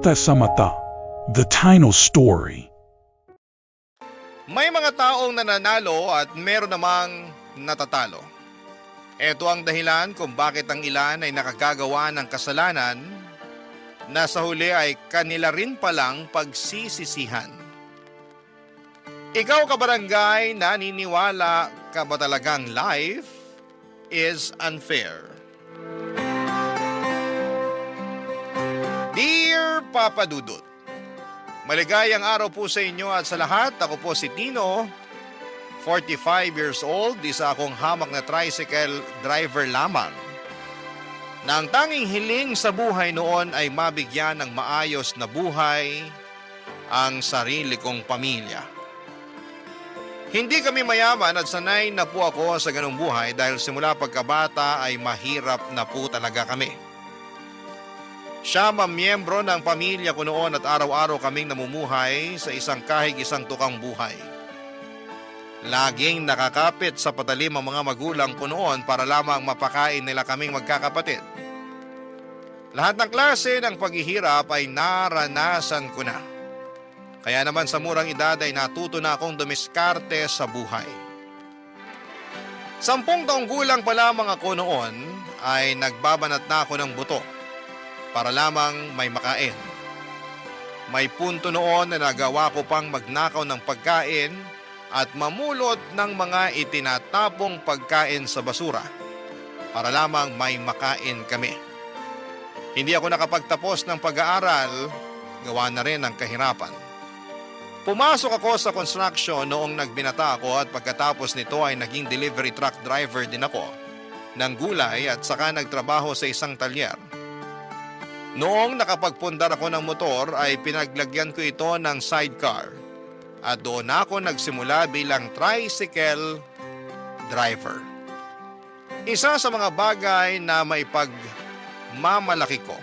Mata sa Mata, The Tino Story. May mga taong nananalo at meron namang natatalo. Ito ang dahilan kung bakit ang ilan ay nakagagawa ng kasalanan na sa huli ay kanila rin palang pagsisisihan. Ikaw kabarangay, naniniwala ka ba talagang life is unfair? Dear Papa Dudut, maligayang araw po sa inyo at sa lahat. Ako po si Tino, 45 years old, isa akong hamak na tricycle driver lamang. Na ang tanging hiling sa buhay noon ay mabigyan ng maayos na buhay ang sarili kong pamilya. Hindi kami mayaman at sanay na po ako sa ganung buhay dahil simula pagkabata ay mahirap na po talaga kami. Siya miyembro ng pamilya ko noon at araw-araw kaming namumuhay sa isang kahig isang tukang buhay. Laging nakakapit sa patalim ang mga magulang ko noon para lamang mapakain nila kaming magkakapatid. Lahat ng klase ng paghihirap ay naranasan ko na. Kaya naman sa murang edad ay natuto na akong dumiskarte sa buhay. 10 taong gulang pa lamang ako noon ay nagbabanat na ako ng buto para lamang may makain. May punto noon na nagawa ko pang magnakaw ng pagkain at mamulot ng mga itinatapong pagkain sa basura para lamang may makain kami. Hindi ako nakapagtapos ng pag-aaral, gawa na rin ng kahirapan. Pumasok ako sa construction noong nagbinata ako at pagkatapos nito ay naging delivery truck driver din ako ng gulay at saka nagtrabaho sa isang talyer. Noong nakapagpundar ako ng motor ay pinaglagyan ko ito ng sidecar at doon ako nagsimula bilang tricycle driver. Isa sa mga bagay na maipagmamalaki ko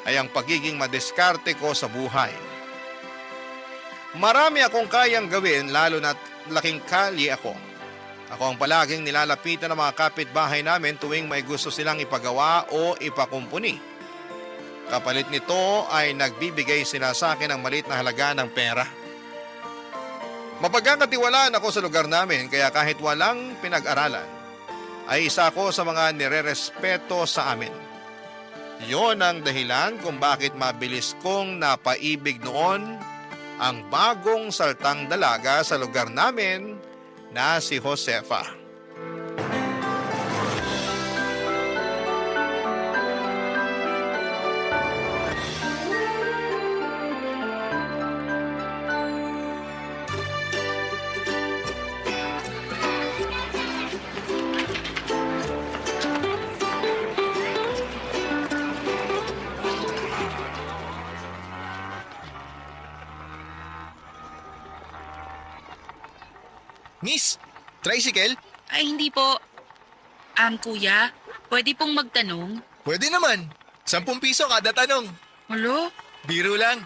ay ang pagiging madiskarte ko sa buhay. Marami akong kayang gawin lalo na't laking kalye ako. Ako ang palaging nilalapitan ng mga kapitbahay namin tuwing may gusto silang ipagawa o ipakumpuni. Kapalit nito ay nagbibigay sila sa akin ng maliit na halaga ng pera. Mapagkakatiwalaan ako sa lugar namin kaya kahit walang pinag-aralan, ay isa ako sa mga nirerespeto sa amin. Yon ang dahilan kung bakit mabilis kong napaibig noon ang bagong saltang dalaga sa lugar namin na si Josefa. Miss, tricycle? Ay, hindi po. Kuya, pwede pong magtanong? Pwede naman. 10 piso kada tanong. Alo, Biro lang.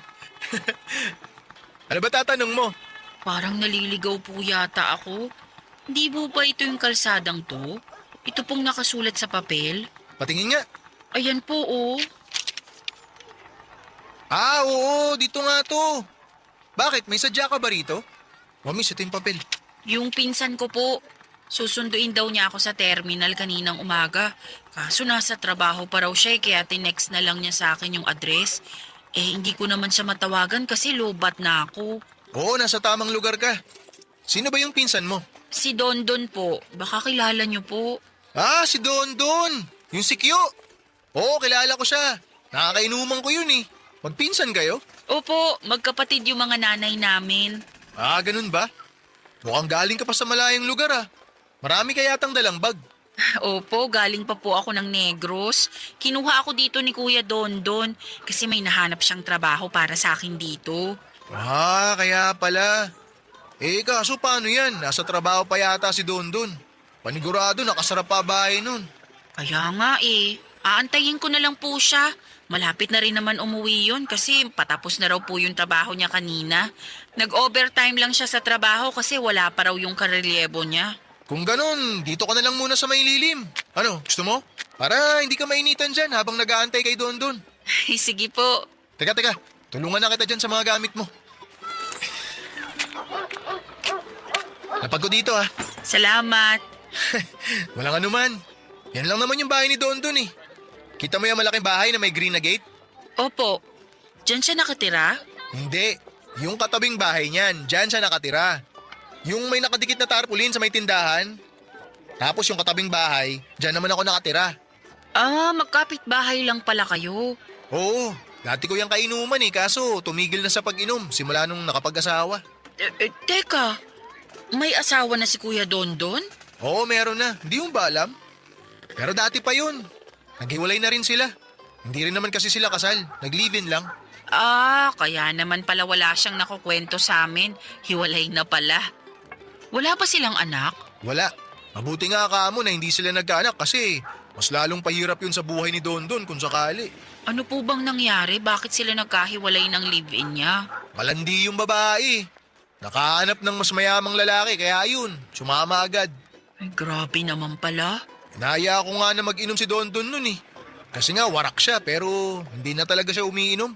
Ano ba tatanong mo? parang naliligaw po yata ako. Hindi po ba ito yung kalsadang to? Ito pong nakasulat sa papel? Patingin nga. Ayan po, oh. Ah, oo, dito nga to. Bakit? May sadya ka ba rito? Oh, miss, ito yung papel. Yung pinsan ko po. Susunduin daw niya ako sa terminal kaninang umaga. Kaso nasa trabaho pa raw siya kaya tinext na lang niya sa akin yung address. Hindi ko naman siya matawagan kasi lobat na ako. Oo, nasa tamang lugar ka. Sino ba yung pinsan mo? Si Dondon po. Baka kilala niyo po. Ah, si Don Don. Yung si Kyo. Oo, kilala ko siya. Nakakainuman ko yun eh. Magpinsan kayo? Opo, magkapatid yung mga nanay namin. Ah, ganun ba? Mukhang galing ka pa sa malayang lugar ah. Marami ka yatang dalang bag. Opo, galing pa po ako ng Negros. Kinuha ako dito ni Kuya Dondon kasi may nahanap siyang trabaho para sa akin dito. Ah, kaya pala. Kaso paano yan? Nasa trabaho pa yata si Don Don. Panigurado, nakasarap pa bahay nun. Kaya nga aantayin ko na lang po siya. Malapit na rin naman umuwi yun kasi patapos na raw po yung trabaho niya kanina. Nag-overtime lang siya sa trabaho kasi wala pa raw yung karelyebo niya. Kung ganun, dito ka na lang muna sa may lilim. Ano, gusto mo? Para hindi ka mainitan dyan habang nag-aantay kay Don Don. Sige po. Teka. Tulungan na kita dyan sa mga gamit mo. Lapag ko dito ah. Salamat. Walang anuman. Yan lang naman yung bahay ni Dondon eh. Kita mo yung malaking bahay na may green na gate? Opo. Diyan siya nakatira? Hindi. Yung katabing bahay niyan, dyan siya nakatira. Yung may nakadikit na tarpaulin sa may tindahan. Tapos yung katabing bahay, dyan naman ako nakatira. Ah, magkapit-bahay lang pala kayo. Oo, dati ko yung kainuman eh, kaso tumigil na sa pag-inom simula nung nakapag-asawa. Teka, may asawa na si Kuya Dondon? Oo, meron na. Hindi mo ba alam? Pero dati pa yun. Naghiwalay na rin sila. Hindi rin naman kasi sila kasal. Nag-live-in lang. Ah, kaya naman pala wala siyang nakukwento sa amin. Hiwalay na pala. Wala pa silang anak? Wala. Mabuti nga kamo na hindi sila nagkaanak kasi mas lalong pahirap yun sa buhay ni Dondon kung sakali. Ano po bang nangyari? Bakit sila nagkahiwalay ng live-in niya? Malandi yung babae. Nakahanap ng mas mayamang lalaki kaya yun, sumama agad. Ay, grabe naman pala. Naya ko nga na mag-inom si Dondon nun eh. Kasi nga warak siya pero hindi na talaga siya umiinom.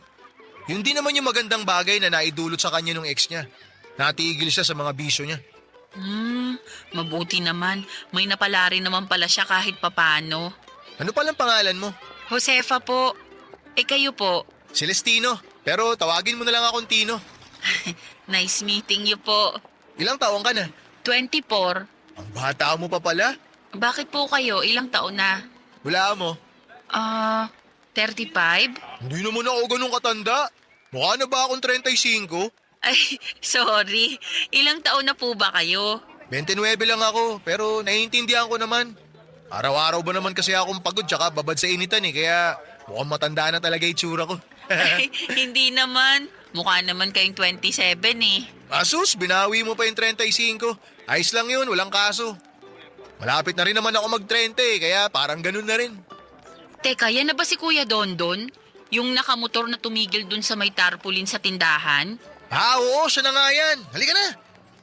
Yun din naman yung magandang bagay na naidulot sa kanya ng ex niya. Natigil siya sa mga bisyo niya. Mabuti naman. May napala rin naman pala siya kahit papano. Ano palang pangalan mo? Josefa po. Kayo po. Celestino. Pero tawagin mo na lang akong Tino. Nice meeting you po. Ilang taong ka na? 24. Ang bata mo pa pala. Bakit po kayo? Ilang taon na? Wala mo. 35? Hindi naman ako ganun katanda. Mukha na ba akong 35? Ay, sorry. Ilang taon na po ba kayo? 29 lang ako, pero naiintindihan ko naman. Araw-araw ba naman kasi akong pagod tsaka babad sa initan eh, kaya mukhang matanda na talaga itsura ko. Ay, hindi naman. Mukha naman kayong 27 eh. Asus, binawi mo pa yung 35. Ayos lang yun, walang kaso. Malapit na rin naman ako mag-30 eh, kaya parang ganun na rin. Teka, yan na ba si Kuya Dondon? Yung nakamotor na tumigil dun sa may tarpaulin sa tindahan? Oo, siya na nga yan. Halika na.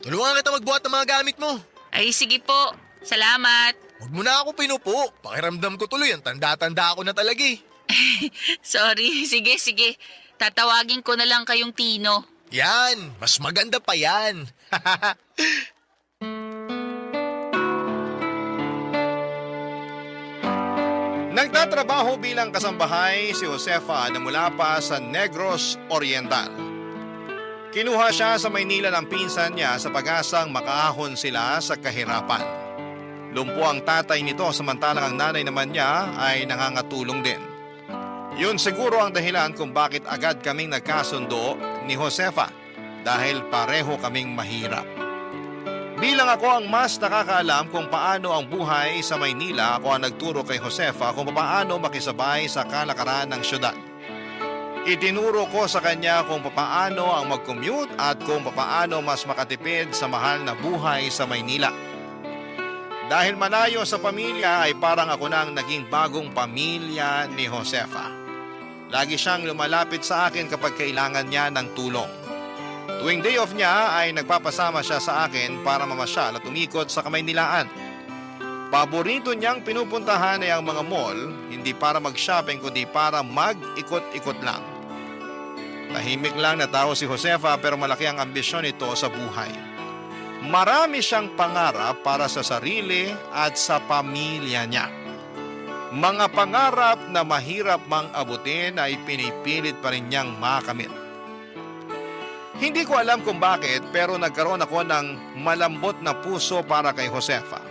Tulungan kita magbuhat ng mga gamit mo. Ay, sige po. Salamat. Huwag mo na ako pinupo. Pakiramdam ko tuloy, ang tanda-tanda ako na talaga eh. Sorry. Sige. Tatawagin ko na lang kayong Tino. Yan, mas maganda pa yan. Nagtatrabaho bilang kasambahay si Josefa na mula pa sa Negros Oriental. Kinuha siya sa Maynila ng pinsan niya sa pag-asang makaahon sila sa kahirapan. Lumpo ang tatay nito samantalang ang nanay naman niya ay nangangatulong din. Yun siguro ang dahilan kung bakit agad kaming nagkasundo ni Josefa dahil pareho kaming mahirap. Bilang ako ang mas nakakaalam kung paano ang buhay sa Maynila, ako ang nagturo kay Josefa kung paano makisabay sa kalakaran ng syudad. Itinuro ko sa kanya kung paano ang mag-commute at kung paano mas makatipid sa mahal na buhay sa Maynila. Dahil malayo sa pamilya ay parang ako na ang naging bagong pamilya ni Josefa. Lagi siyang lumalapit sa akin kapag kailangan niya ng tulong. Tuwing day off niya ay nagpapasama siya sa akin para mamasyal at umikot sa Kamaynilaan. Paborito niyang pinupuntahan ay ang mga mall, hindi para mag-shopping kundi para mag-ikot-ikot lang. Tahimik lang na tao si Josefa pero malaki ang ambisyon nito sa buhay. Marami siyang pangarap para sa sarili at sa pamilya niya. Mga pangarap na mahirap mang abutin ay pinipilit pa rin niyang makamit. Hindi ko alam kung bakit pero nagkaroon ako ng malambot na puso para kay Josefa.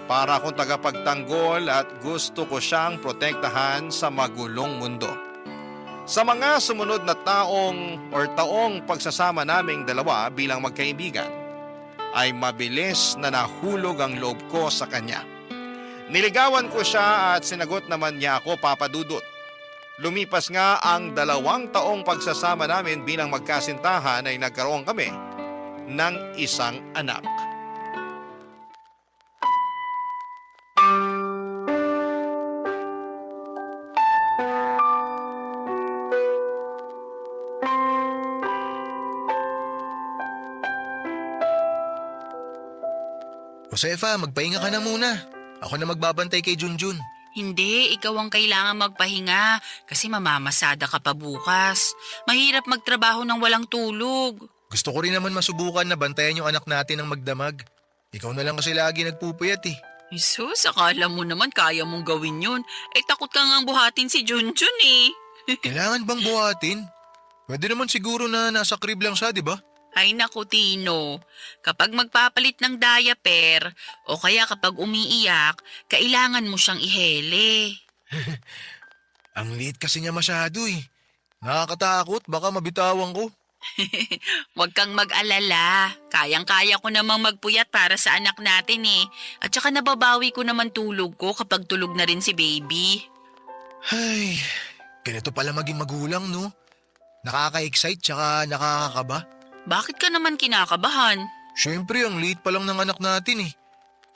Para akong tagapagtanggol at gusto ko siyang protektahan sa magulong mundo. Sa mga sumunod na taong pagsasama naming dalawa bilang magkaibigan, ay mabilis na nahulog ang loob ko sa kanya. Niligawan ko siya at sinagot naman niya ako, Papa Dudut. Lumipas nga ang 2 taong pagsasama namin bilang magkasintahan ay nagkaroon kami ng isang anak. Josefa, magpahinga ka na muna. Ako na magbabantay kay Junjun. Hindi, ikaw ang kailangan magpahinga kasi mamamasada ka pa bukas. Mahirap magtrabaho ng walang tulog. Gusto ko rin naman masubukan na bantayan yung anak natin ng magdamag. Ikaw na lang kasi lagi nagpupuyat eh. Jesus, akala mo naman kaya mong gawin yun. Takot ka ngang buhatin si Junjun eh. Kailangan bang buhatin? Pwede naman siguro na nasa crib lang siya, di ba? Ay naku Tino, kapag magpapalit ng diaper o kaya kapag umiiyak, kailangan mo siyang ihele. Ang liit kasi niya masyado eh. Nakakatakot, baka mabitawan ko. Huwag kang mag-alala, kayang-kaya ko namang magpuyat para sa anak natin eh. At saka nababawi ko naman tulog ko kapag tulog na rin si baby. Ay, ganito pala maging magulang no? Nakaka-excite tsaka nakakakaba. Bakit ka naman kinakabahan? Siyempre, ang liit pa lang ng anak natin eh.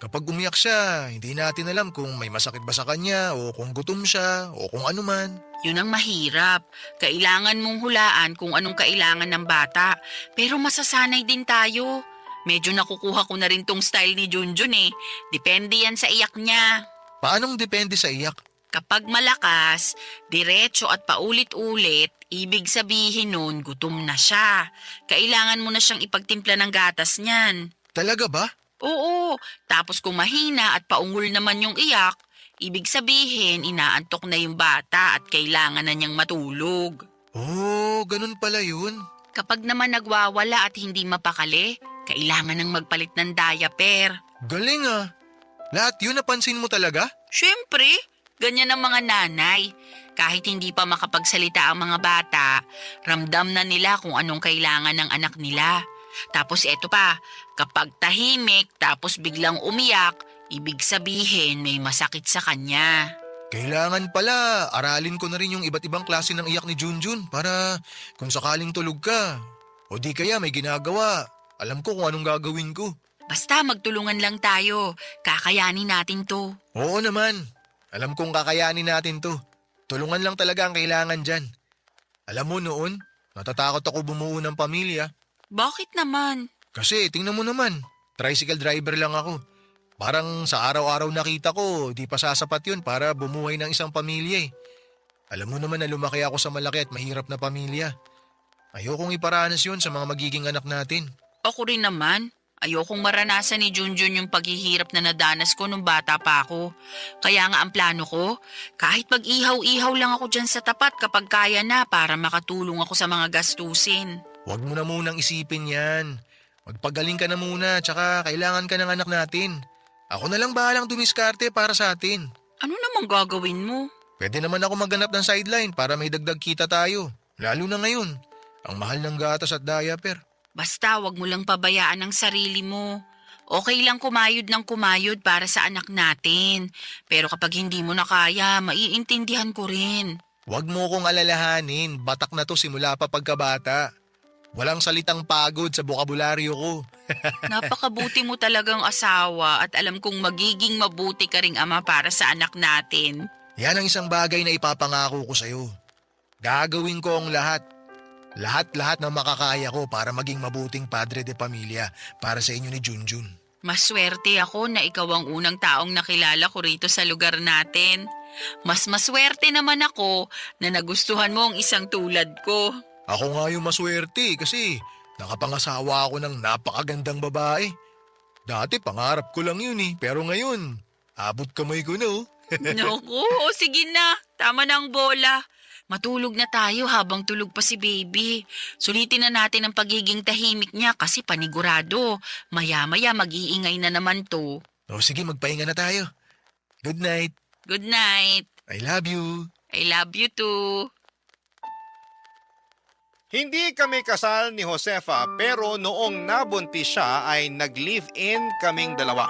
Kapag umiyak siya, hindi natin alam kung may masakit ba sa kanya o kung gutom siya o kung ano man. Yun ang mahirap. Kailangan mong hulaan kung anong kailangan ng bata. Pero masasanay din tayo. Medyo nakukuha ko na rin tong style ni Junjun eh. Depende yan sa iyak niya. Paanong depende sa iyak? Kapag malakas, diretso at paulit-ulit, ibig sabihin nun gutom na siya. Kailangan mo na siyang ipagtimpla ng gatas niyan. Talaga ba? Oo, tapos kung mahina at paungol naman yung iyak, ibig sabihin inaantok na yung bata at kailangan na niyang matulog. Oh, ganun pala yun. Kapag naman nagwawala at hindi mapakali, kailangan nang magpalit ng diaper. Galing ah. Lahat yun napansin mo talaga? Siyempre, ganyan ang mga nanay. Kahit hindi pa makapagsalita ang mga bata, ramdam na nila kung anong kailangan ng anak nila. Tapos eto pa, kapag tahimik tapos biglang umiyak, ibig sabihin may masakit sa kanya. Kailangan pala, aralin ko na rin yung iba't ibang klase ng iyak ni Junjun para kung sakaling tulog ka o di kaya may ginagawa, alam ko kung anong gagawin ko. Basta magtulungan lang tayo, kakayanin natin to. Oo naman, alam kong kakayanin natin to. Tulungan lang talaga ang kailangan dyan. Alam mo noon, natatakot ako bumuo ng pamilya. Bakit naman? Kasi tingnan mo naman, tricycle driver lang ako. Parang sa araw-araw nakita ko, di pa sasapat yun para bumuhay ng isang pamilya eh. Alam mo naman na lumaki ako sa malaki at mahirap na pamilya. Ayokong iparanas yun sa mga magiging anak natin. Ako rin naman. Ayokong maranasan ni Junjun yung paghihirap na nadanas ko nung bata pa ako. Kaya nga ang plano ko, kahit mag-ihaw-ihaw lang ako dyan sa tapat kapag kaya na para makatulong ako sa mga gastusin. Huwag mo na munang isipin yan. Magpagaling ka na muna, tsaka kailangan ka ng anak natin. Ako na lang bahalang dumiskarte para sa atin. Ano namang gagawin mo? Pwede naman ako maghanap ng sideline para may dagdag kita tayo. Lalo na ngayon, ang mahal ng gatas at diaper. Basta wag mo lang pabayaan ang sarili mo. Okay lang kumayod ng kumayod para sa anak natin. Pero kapag hindi mo na kaya, maiintindihan ko rin. Huwag mo kong alalahanin, batak na to simula pa pagkabata. Walang salitang pagod sa bokabularyo ko. Napakabuti mo talagang asawa at alam kong magiging mabuti ka ring ama para sa anak natin. Yan ang isang bagay na ipapangako ko sa'yo. Gagawin ko ang lahat. Lahat-lahat na makakaya ko para maging mabuting padre de pamilya para sa inyo ni Junjun. Maswerte ako na ikaw ang unang taong nakilala ko rito sa lugar natin. Mas maswerte naman ako na nagustuhan mo ang isang tulad ko. Ako nga yung maswerte kasi nakapangasawa ako ng napakagandang babae. Dati pangarap ko lang yun eh, pero ngayon, abot kamay ko na oh. Naku, o sige na. Tama na ang bola. Matulog na tayo habang tulog pa si baby. Sulitin na natin ang pagiging tahimik niya kasi panigurado. Maya-maya mag-iingay na naman to. O sige, magpahinga na tayo. Good night. Good night. I love you. I love you too. Hindi kami kasal ni Josefa pero noong nabuntis siya ay nag-live-in kaming dalawa.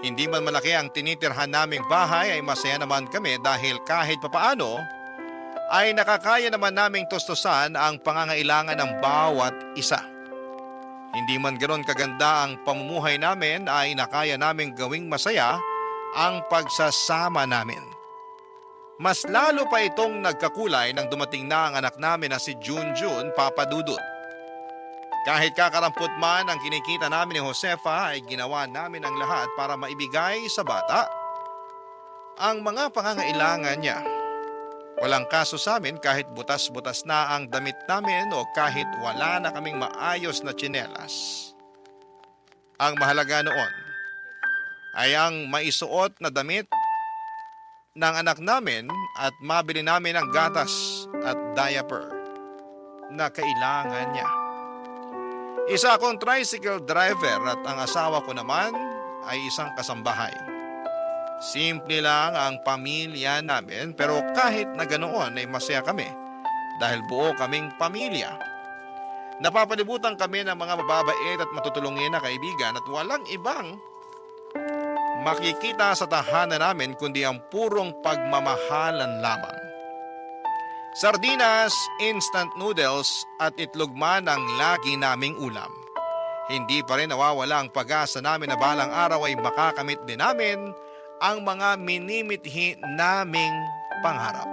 Hindi man malaki ang tinitirhan naming bahay ay masaya naman kami dahil kahit papaano ay nakakaya naman naming tustusan ang pangangailangan ng bawat isa. Hindi man ganoon kaganda ang pamumuhay namin ay nakaya naming gawing masaya ang pagsasama namin. Mas lalo pa itong nagkakulay nang dumating na ang anak namin na si Junjun Papadudut. Kahit kakarampot man ang kinikita namin ni Josefa ay ginawa namin ang lahat para maibigay sa bata ang mga pangangailangan niya. Walang kaso sa amin kahit butas-butas na ang damit namin o kahit wala na kaming maayos na tsinelas. Ang mahalaga noon ay ang maisuot na damit ng anak namin at mabili namin ang gatas at diaper na kailangan niya. Isa akong tricycle driver at ang asawa ko naman ay isang kasambahay. Simple lang ang pamilya namin pero kahit na ganoon ay masaya kami dahil buo kaming pamilya. Napapalibutan kami ng mga mababait at matutulungin na kaibigan at walang ibang makikita sa tahanan namin kundi ang purong pagmamahalan lamang. Sardinas, instant noodles at itlog man ang lagi naming ulam. Hindi pa rin nawawala ang pag-asa namin na balang araw ay makakamit din namin ang mga minimithi naming pangarap.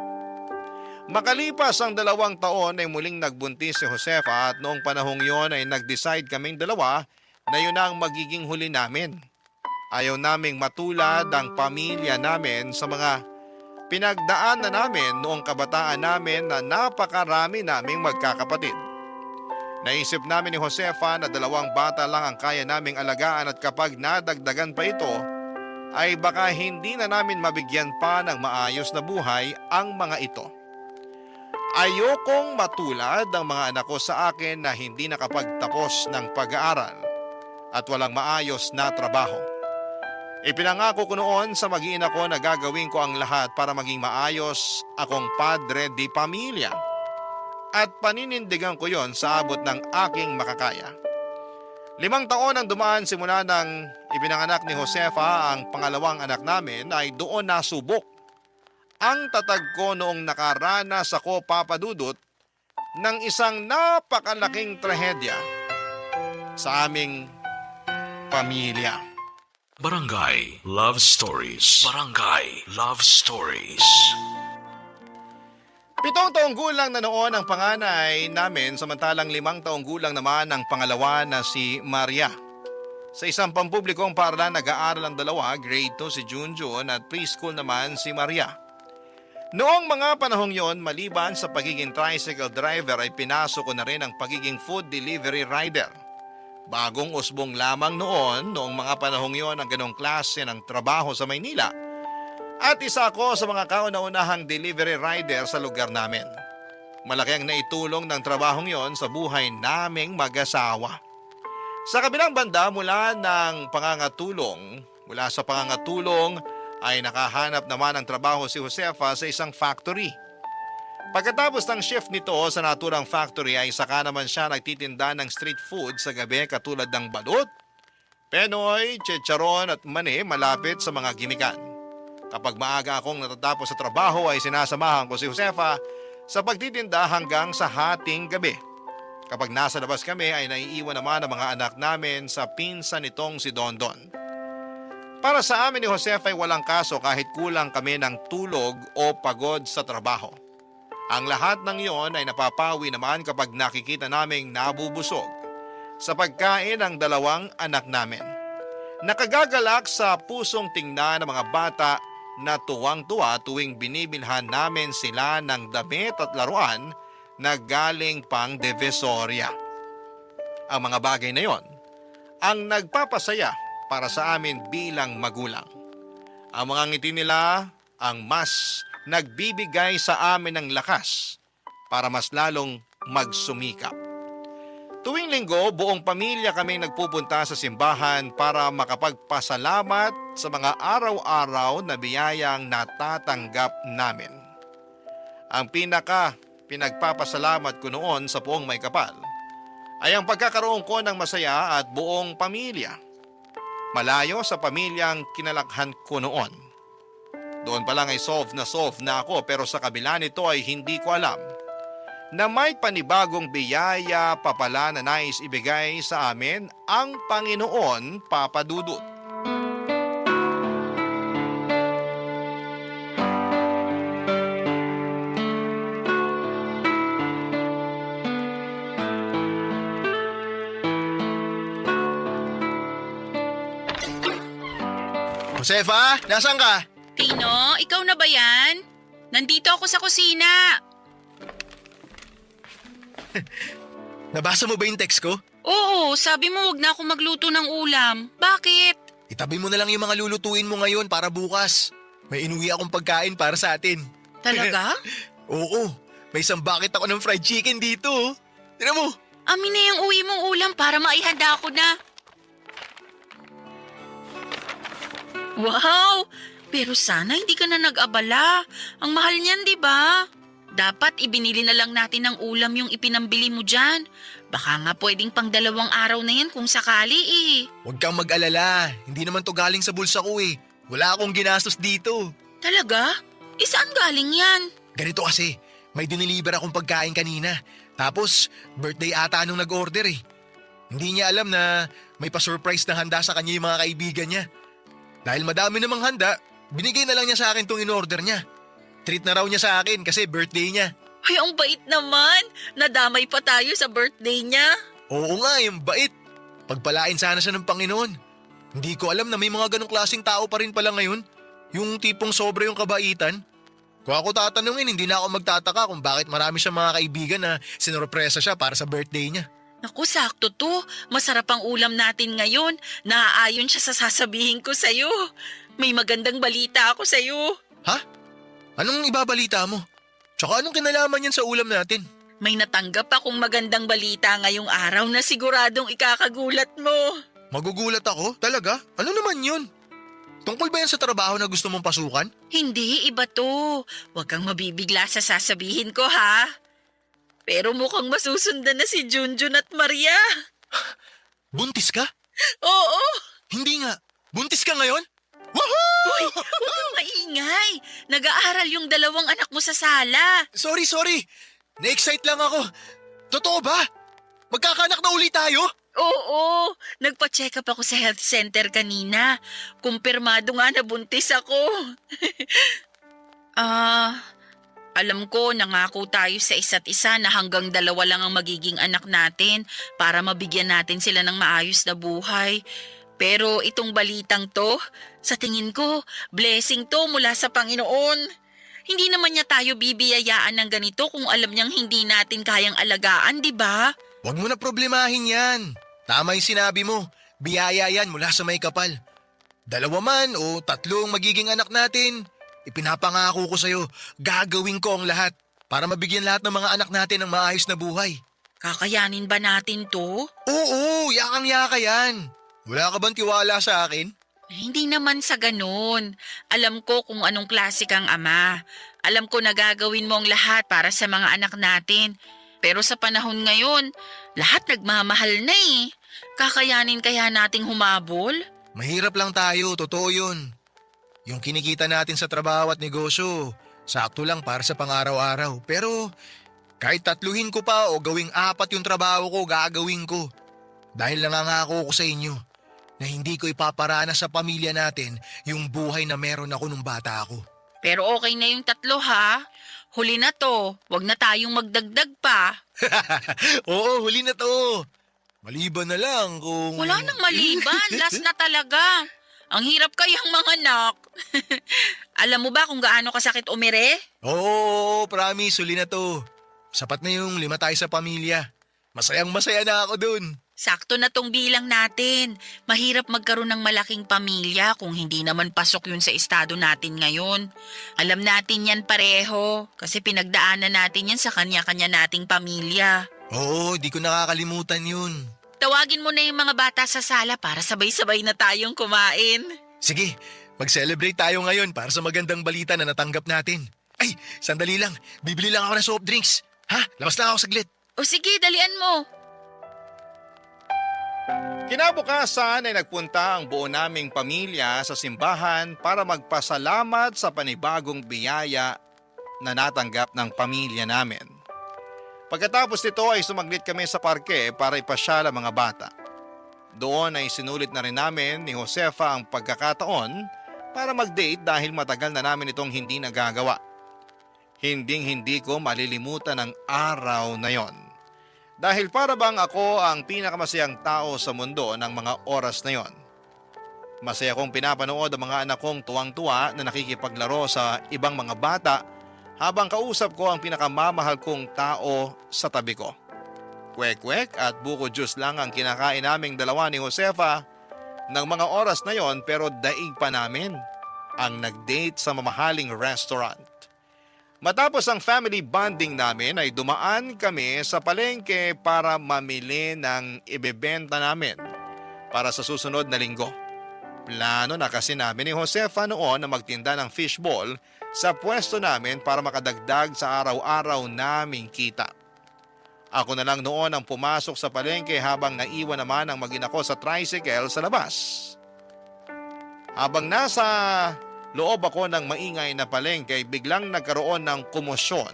Makalipas ang 2 taon ay muling nagbuntis si Josefa at noong panahong yon ay nag-decide kaming dalawa na yun ang magiging huli namin. Ayaw naming matulad ang pamilya namin sa mga pinagdaan na namin noong kabataan namin na napakarami naming magkakapatid. Naisip namin ni Josefa na 2 bata lang ang kaya naming alagaan at kapag nadagdagan pa ito, ay baka hindi na namin mabigyan pa ng maayos na buhay ang mga ito. Ayokong matulad ang mga anak ko sa akin na hindi nakapagtapos ng pag-aaral at walang maayos na trabaho. Ipinangako ko noon sa mag-iina ko na gagawin ko ang lahat para maging maayos akong padre di pamilya. At paninindigan ko yon sa abot ng aking makakaya. 5 taon ang dumaan simula nang ipinanganak ni Josefa ang pangalawang anak namin ay doon nasubok. Ang tatag ko noong nakaranas ako, Papa Dudut, ng isang napakalaking trahedya sa aming pamilya. Barangay Love Stories. Barangay Love Stories. 7 taong gulang na noon ang panganay namin samantalang 5 taong gulang naman ang pangalawa na si Maria. Sa isang pampublikong paaralan nag-aaral ang dalawa, grade 2 si Junjun at preschool naman si Maria. Noong mga panahong yon, maliban sa pagiging tricycle driver ay pinasok ko na rin ang pagiging food delivery rider. Bagong usbong lamang noong mga panahong yon ang ganong klase ng trabaho sa Maynila. At isa ako sa mga kauna-unahang delivery rider sa lugar namin. Malaki ang naitulong ng trabahong yon sa buhay naming mag-asawa. Sa kabilang banda mula sa pangangatulong ay nakahanap naman ng trabaho si Josefa sa isang factory. Pagkatapos ng shift nito sa naturang factory ay saka naman siya nagtitinda ng street food sa gabi katulad ng balut, penoy, chicharon at mani malapit sa mga gimikan. Kapag maaga akong natatapos sa trabaho ay sinasamahan ko si Josefa sa pagtitinda hanggang sa hating gabi. Kapag nasa labas kami ay naiiwan naman ang mga anak namin sa pinsan nitong si Dondon. Para sa amin ni Josefa ay walang kaso kahit kulang kami ng tulog o pagod sa trabaho. Ang lahat ng iyon ay napapawi naman kapag nakikita naming nabubusog sa pagkain ng 2 anak namin. Nakagagalak sa pusong tingnan ng mga bata na tuwang-tuwa tuwing binibilhan namin sila ng damit at laruan na galing pang Divisoria. Ang mga bagay na yon ang nagpapasaya para sa amin bilang magulang. Ang mga ngiti nila ang mas nagbibigay sa amin ng lakas para mas lalong magsumikap. Tuwing linggo, buong pamilya kaming nagpupunta sa simbahan para makapagpasalamat sa mga araw-araw na biyayang natatanggap namin. Ang pinagpapasalamat ko noon sa Puong May Kapal ay ang pagkakaroon ko ng masaya at buong pamilya. Malayo sa pamilyang kinalakhan ko noon. Doon pa lang ay solve na ako pero sa kabila nito ay hindi ko alam na may panibagong biyaya pa pala na nais ibigay sa amin ang Panginoon, Papa Dudut. Josefa, nasaan ka? Tino, ikaw na ba yan? Nandito ako sa kusina. Nabasa mo ba yung text ko? Oo, sabi mo wag na ako magluto ng ulam. Bakit? Itabi mo na lang yung mga lulutuin mo ngayon para bukas. May inuwi akong pagkain para sa atin. Talaga? Oo, may isang bucket ako ng fried chicken dito. Tignan mo. Amin na yung uwi mong ulam para maihanda ko na. Wow! Pero sana hindi ka na nag-abala. Ang mahal niyan, di ba? Dapat ibinili na lang natin ng ulam yung ipinambili mo dyan. Baka nga pwedeng pang 2 araw na yan kung sakali eh. Huwag kang mag-alala. Hindi naman to galing sa bulsa ko eh. Wala akong ginastos dito. Talaga? Saan galing yan? Ganito kasi, may diniliver akong pagkain kanina. Tapos, birthday ata nung nag-order eh. Hindi niya alam na may pa-surprise na handa sa kanya yung mga kaibigan niya. Dahil madami namang handa, binigay na lang niya sa akin tong in-order niya. Treat na raw niya sa akin kasi birthday niya. Ay, ang bait naman. Nadamay pa tayo sa birthday niya. Oo nga, yung bait. Pagpalain sana siya ng Panginoon. Hindi ko alam na may mga ganong klaseng tao pa rin pala ngayon. Yung tipong sobra yung kabaitan. Kung ako tatanungin, hindi na ako magtataka kung bakit marami siyang mga kaibigan na sinurpresa siya para sa birthday niya. Naku, sakto to. Masarap ang ulam natin ngayon. Naaayon siya sa sasabihin ko sa'yo. May magandang balita ako sa'yo. Ha? Anong ibabalita mo? Tsaka anong kinalaman yan sa ulam natin? May natanggap akong magandang balita ngayong araw na siguradong ikakagulat mo. Magugulat ako? Talaga? Ano naman yun? Tungkol ba yan sa trabaho na gusto mong pasukan? Hindi, iba to. Huwag kang mabibigla sa sasabihin ko, ha? Pero mukhang masusundan na si Junjun at Maria. Buntis ka? Oo. Hindi nga. Buntis ka ngayon? Uy, huwag kang maingay. Nag-aaral yung 2 anak mo sa sala. Sorry. Na-excite lang ako. Totoo ba? Magkakanak na uli tayo? Oo, nagpa-check up ako sa health center kanina. Kumpirmado nga na buntis ako. Alam ko nangako tayo sa isa't isa na hanggang 2 lang ang magiging anak natin para mabigyan natin sila ng maayos na buhay. Pero itong balitang to, sa tingin ko, blessing to mula sa Panginoon. Hindi naman niya tayo bibiyayaan ng ganito kung alam niyang hindi natin kayang alagaan, di ba? Huwag mo na problemahin yan. Tama yung sinabi mo. Biyaya yan mula sa may kapal. 2 man o 3 magiging anak natin. Ipinapangako ko sa'yo, gagawin ko ang lahat para mabigyan lahat ng mga anak natin ng maayos na buhay. Kakayanin ba natin to? Oo, yakang-yaka yan. Wala ka bang tiwala sa akin? Hindi naman sa ganun. Alam ko kung anong klase kang ama. Alam ko na gagawin mo ang lahat para sa mga anak natin. Pero sa panahon ngayon, lahat nagmamahal na eh. Kakayanin kaya nating humabol? Mahirap lang tayo, totoo yun. Yung kinikita natin sa trabaho at negosyo, sakto lang para sa pang-araw-araw. Pero kahit 3 ko pa o gawing 4 yung trabaho ko, gagawin ko. Dahil nangangako ko sa inyo na hindi ko ipaparana sa pamilya natin yung buhay na meron ako nung bata ako. Pero okay na yung 3 ha. Huli na to. Huwag na tayong magdagdag pa. Oo, huli na to. Maliban na lang kung... Wala nang maliban. Last na talaga. Ang hirap kayang mga anak. Alam mo ba kung gaano kasakit umire? Oo, promise, huli na to. Sapat na yung 5 tayo sa pamilya. Masayang-masaya na ako dun. Sakto na tong bilang natin. Mahirap magkaroon ng malaking pamilya kung hindi naman pasok yun sa estado natin ngayon. Alam natin yan pareho kasi pinagdaanan natin yan sa kanya-kanya nating pamilya. Oo, di ko nakakalimutan yun. Tawagin mo na yung mga bata sa sala para sabay-sabay na tayong kumain. Sige, mag-celebrate tayo ngayon para sa magandang balita na natanggap natin. Ay, sandali lang. Bibili lang ako ng soft drinks. Ha? Labas lang ako saglit. O sige, dalian mo. Kinabukasan ay nagpunta ang buo naming pamilya sa simbahan para magpasalamat sa panibagong biyaya na natanggap ng pamilya namin. Pagkatapos nito ay sumaglit kami sa parke para ipasyal ang mga bata. Doon ay sinulit na rin namin ni Josefa ang pagkakataon para mag-date dahil matagal na namin itong hindi nagagawa. Hinding-hindi ko malilimutan ang araw na yon. Dahil para bang ako ang pinakamasayang tao sa mundo ng mga oras na yon. Masaya kong pinapanood ang mga anak kong tuwang-tuwa na nakikipaglaro sa ibang mga bata habang kausap ko ang pinakamamahal kong tao sa tabi ko. Kwek-kwek at buko juice lang ang kinakain naming dalawa ni Josefa ng mga oras na yon, pero daig pa namin ang nag-date sa mamahaling restaurant. Matapos ang family bonding namin ay dumaan kami sa palengke para mamili ng ibebenta namin para sa susunod na linggo. Plano na kasi namin ni Josefa noon na magtinda ng fishball sa pwesto namin para makadagdag sa araw-araw naming kita. Ako na lang noon ang pumasok sa palengke habang naiwan naman ang mag-ina ko sa tricycle sa labas. Habang nasa loob ako ng maingay na palengke ay biglang nagkaroon ng komosyon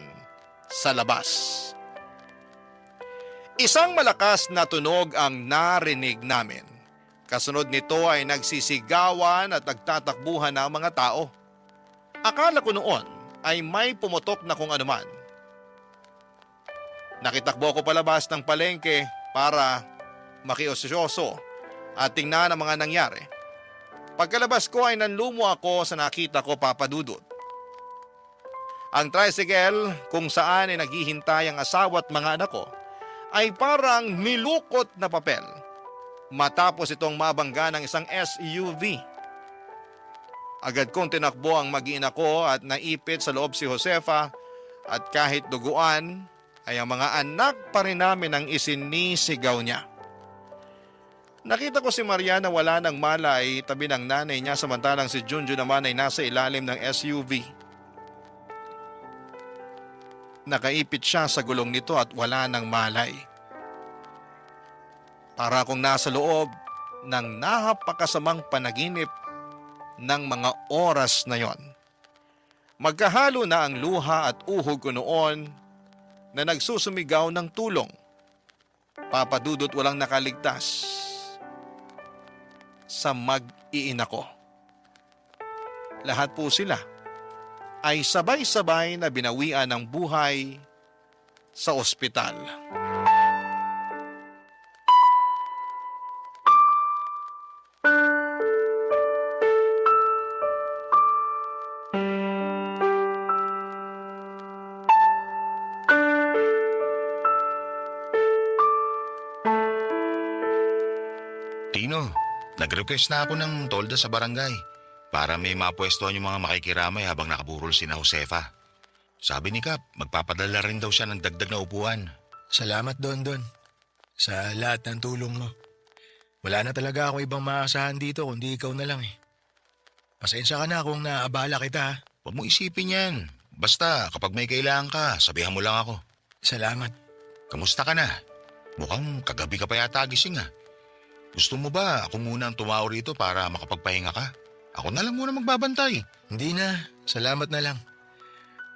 sa labas. Isang malakas na tunog ang narinig namin. Kasunod nito ay nagsisigawan at nagtatakbuhan ng mga tao. Akala ko noon ay may pumutok na kung anuman. Nakitakbo ko palabas ng palengke para makiosyoso at tingnan ang mga nangyari. Pagkalabas ko ay nanlumo ako sa nakita ko, Papa Dudut. Ang tricycle kung saan ay naghihintay ang asawa at mga anak ko ay parang nilukot na papel matapos itong mabangga ng isang SUV. Agad kong tinakbo ang mag-ina ko at naipit sa loob si Josefa at kahit duguan ay ang mga anak pa rin namin ang isinisigaw niya. Nakita ko si Maria na wala ng malay tabi ng nanay niya samantalang si Junjun naman ay nasa ilalim ng SUV. Nakaipit siya sa gulong nito at wala ng malay. Para akong nasa loob ng napakasamang panaginip ng mga oras na yon. Magkahalo na ang luha at uhog ko noon na nagsusumigaw ng tulong. Papa Dudut, walang nakaligtas sa mag-iina ko. Lahat po sila ay sabay-sabay na binawian ng buhay sa ospital. Tino, nag-request na ako ng tolda sa barangay para may mapwestuhan yung mga makikiramay habang nakaburol si na Josefa. Sabi ni Kap, magpapadala rin daw siya ng dagdag na upuan. Salamat, Don, sa lahat ng tulong mo. Wala na talaga ako ibang maasahan dito kundi ikaw na lang eh. Pasensya ka na kung naabala kita ha. Huwag mo isipin yan. Basta kapag may kailangan ka, sabihan mo lang ako. Salamat. Kamusta ka na? Mukhang kagabi ka pa yata gising ah. Gusto mo ba ako muna ang tumaw rito para makapagpahinga ka? Ako na lang muna magbabantay. Hindi na, salamat na lang.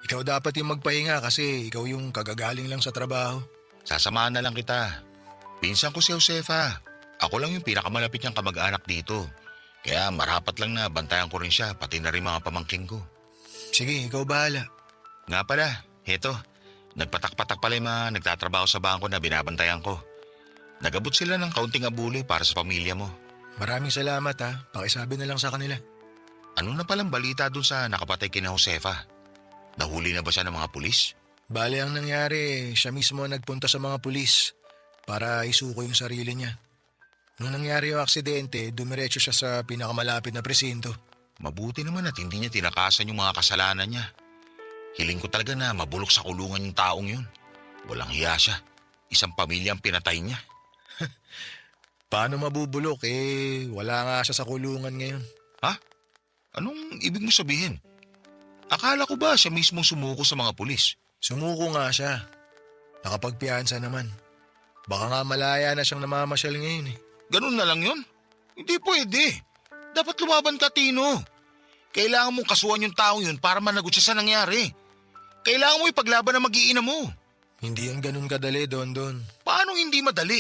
Ikaw dapat yung magpahinga kasi ikaw yung kagagaling lang sa trabaho. Sasamahan na lang kita. Pinsan ko si Josefa. Ako lang yung pinakamalapit niyang kamag-anak dito. Kaya marapat lang na bantayan ko rin siya pati na rin mga pamangking ko. Sige, ikaw bahala. Nga pala, heto. Nagpatak-patak pala yung mga nagtatrabaho sa bangko na binabantayan ko. Nagabot sila ng kaunting abuloy para sa pamilya mo. Maraming salamat ha. Pakisabi na lang sa kanila. Ano na palang balita dun sa nakapatay kina Josefa? Nahuli na ba siya ng mga pulis? Bale ang nangyari, siya mismo ang nagpunta sa mga pulis para isuko yung sarili niya. Nung nangyari yung aksidente, dumiretso siya sa pinakamalapit na presinto. Mabuti naman at hindi niya tinakasan yung mga kasalanan niya. Hiling ko talaga na mabulok sa kulungan yung taong yun. Walang hiya siya. Isang pamilya ang pinatay niya. Paano mabubulok wala nga siya sa kulungan ngayon. Ha? Anong ibig mo sabihin? Akala ko ba siya mismong sumuko sa mga pulis? Sumuko nga siya. Nakapagpiyansa naman. Baka nga malaya na siyang namamasyal ngayon eh. Ganun na lang yun? Hindi pwede. Dapat lumaban ka, Tino. Kailangan mong kasuhan yung taong yun para managot siya sa nangyari. Kailangan mo ipaglaban ang mag-iina mo. Hindi yan ganun kadali, Don. Paano hindi madali?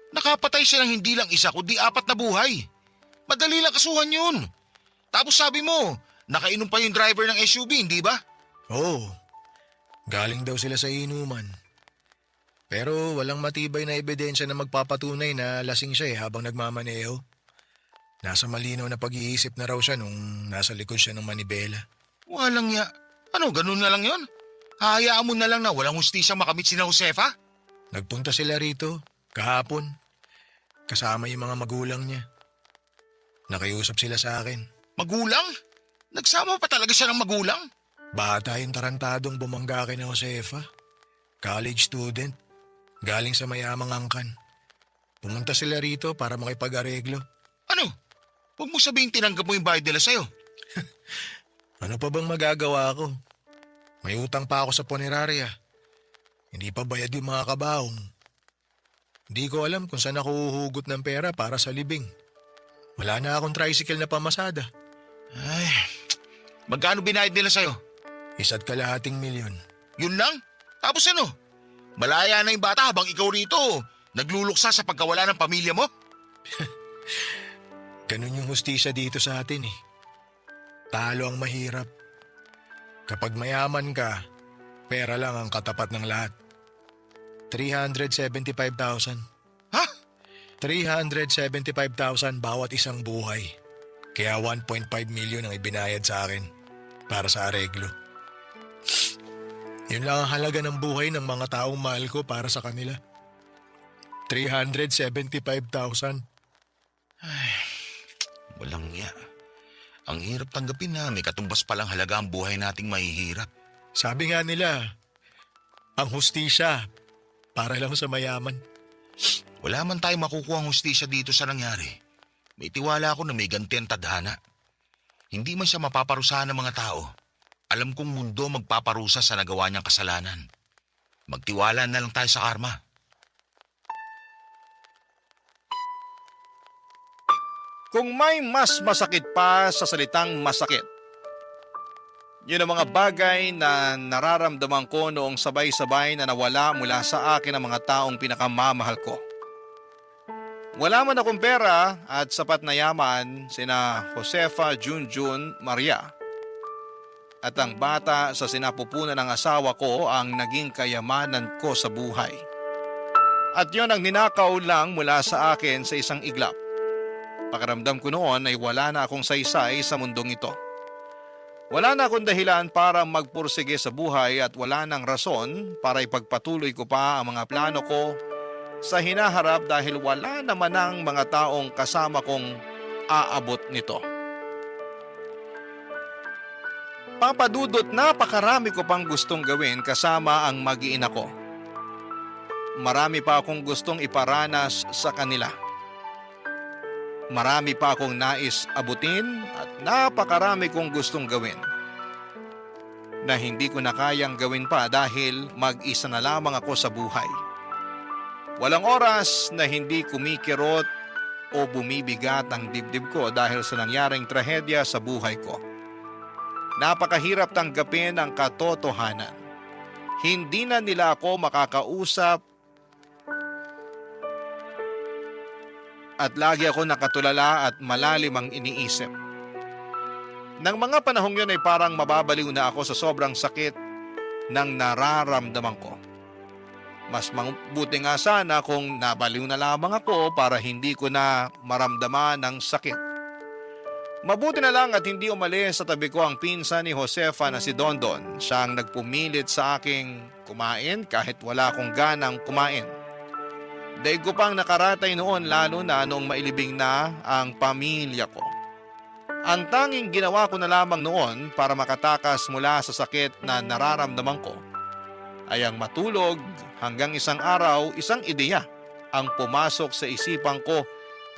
Nakapatay siya ng hindi lang isa kundi 4 na buhay. Madali lang kasuhan yun. Tapos sabi mo, nakainom pa yung driver ng SUV, hindi ba? Oo. Galing daw sila sa inuman. Pero walang matibay na ebidensya na magpapatunay na lasing siya habang nagmamaneho. Nasa malinaw na pag-iisip na raw siya nung nasa likod siya ng manibela. Walang ya. Ano, ganun na lang yon? Hayaan mo na lang na walang hustisya makamit si Josefa? Nagpunta sila rito kahapon. Kasama yung mga magulang niya. Nakiusap sila sa akin. Magulang? Nagsama pa talaga siya ng magulang? Bata yung tarantadong bumangga kay na Josefa. College student. Galing sa mayamang angkan. Pumunta sila rito para makipag-areglo. Ano? Huwag mo sabihin tinanggap mo yung bayad nila sa'yo. Ano pa bang magagawa ko? May utang pa ako sa punerarya. Hindi pa bayad yung mga kabaong. Hindi ko alam kung saan ako huhugot ng pera para sa libing. Wala na akong tricycle na pamasada. Ay, magkano binayad nila sa'yo? 1.5 milyon. Yun lang? Tapos ano? Malaya na yung bata habang ikaw rito nagluluksa sa pagkawala ng pamilya mo? Ganun yung hustisya dito sa atin eh. Talo ang mahirap. Kapag mayaman ka, pera lang ang katapat ng lahat. 375,000. Ha? 375,000 bawat isang buhay. Kaya 1.5 million ang ibinayad sa akin para sa areglo. Yun lang ang halaga ng buhay ng mga taong mahal ko para sa kanila. 375,000. Walang ya. Ang hirap tanggapin na may katumbas palang halaga ang buhay nating mahihirap. Sabi nga nila, ang hustisya para lang sa mayaman. Wala man tayo makukuha ang hustisya dito sa nangyari. May tiwala ako na may ganti ang tadhana. Hindi man siya mapaparusahan ng mga tao. Alam kong mundo magpaparusa sa nagawa niyang kasalanan. Magtiwala na lang tayo sa karma. Kung may mas masakit pa sa salitang masakit, yun ang mga bagay na nararamdaman ko noong sabay-sabay na nawala mula sa akin ang mga taong pinakamamahal ko. Wala man akong pera at sapat na yaman sina Josefa, Junjun, Maria. At ang bata sa sinapupunan ng asawa ko ang naging kayamanan ko sa buhay. At yun ang ninakaw lang mula sa akin sa isang iglap. Pakiramdam ko noon ay wala na akong saysay sa mundong ito. Wala na akong dahilan para magpursige sa buhay at wala nang rason para ipagpatuloy ko pa ang mga plano ko sa hinaharap dahil wala naman ang mga taong kasama kong aabot nito. Papadudot, napakarami ko pang gustong gawin kasama ang mag-iina ko. Marami pa akong gustong iparanas sa kanila. Marami pa akong nais abutin at napakarami kong gustong gawin na hindi ko na kayang gawin pa dahil mag-isa na lamang ako sa buhay. Walang oras na hindi kumikirot o bumibigat ang dibdib ko dahil sa nangyaring trahedya sa buhay ko. Napakahirap tanggapin ang katotohanan. Hindi na nila ako makakausap at lagi ako nakatulala at malalim ang iniisip. Nang mga panahong yun ay parang mababaliw na ako sa sobrang sakit ng nararamdaman ko. Mas mabuti nga sana kung nabaliw na lamang ako para hindi ko na maramdaman ang sakit. Mabuti na lang at hindi umalis sa tabi ko ang pinsan ni Josefa na si Dondon. Siya ang nagpumilit sa aking kumain kahit wala akong ganang kumain. Daig ko pang nakaratay noon lalo na noong mailibing na ang pamilya ko. Ang tanging ginawa ko na lamang noon para makatakas mula sa sakit na nararamdaman ko ay ang matulog hanggang isang araw, isang ideya ang pumasok sa isipan ko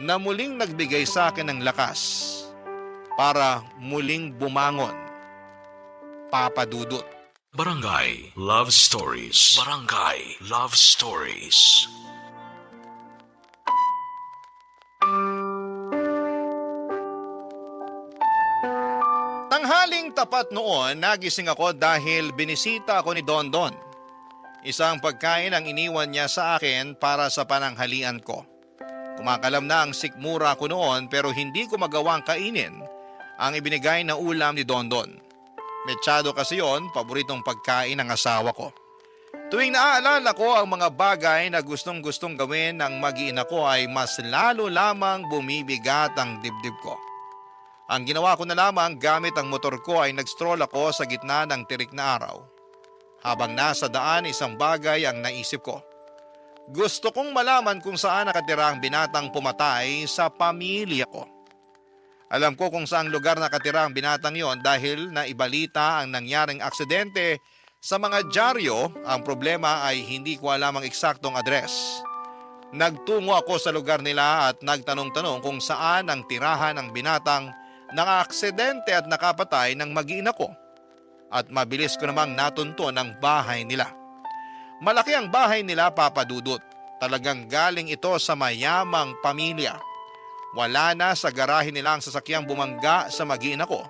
na muling nagbigay sa akin ng lakas para muling bumangon. Papadudot. Barangay Love Stories. Barangay Love Stories. Tanghaling tapat noon, nagising ako dahil binisita ako ni Dondon. Isang pagkain ang iniwan niya sa akin para sa pananghalian ko. Kumakalam na ang sikmura ko noon pero hindi ko magawang kainin ang ibinigay na ulam ni Dondon. Mechado kasi yon, paboritong pagkain ng asawa ko. Tuwing naaalala ko ang mga bagay na gustong-gustong gawin ng mag-iina ko ay mas lalo lamang bumibigat ang dibdib ko. Ang ginawa ko na lamang gamit ang motor ko ay nag-stroll ako sa gitna ng tirik na araw. Habang nasa daan, isang bagay ang naisip ko. Gusto kong malaman kung saan nakatira ang binatang pumatay sa pamilya ko. Alam ko kung saang lugar nakatira ang binatang yon dahil naibalita ang nangyaring aksidente sa mga dyaryo. Ang problema ay hindi ko alam ang eksaktong address. Nagtungo ako sa lugar nila at nagtanong-tanong kung saan ang tirahan ng binatang naka-aksidente at nakapatay ng mag-iina ko. At mabilis ko namang natunto ang bahay nila. Malaki ang bahay nila, Papa Dudut. Talagang galing ito sa mayamang pamilya. Wala na sa garahe nila ang sasakyang bumangga sa mag-iina ko.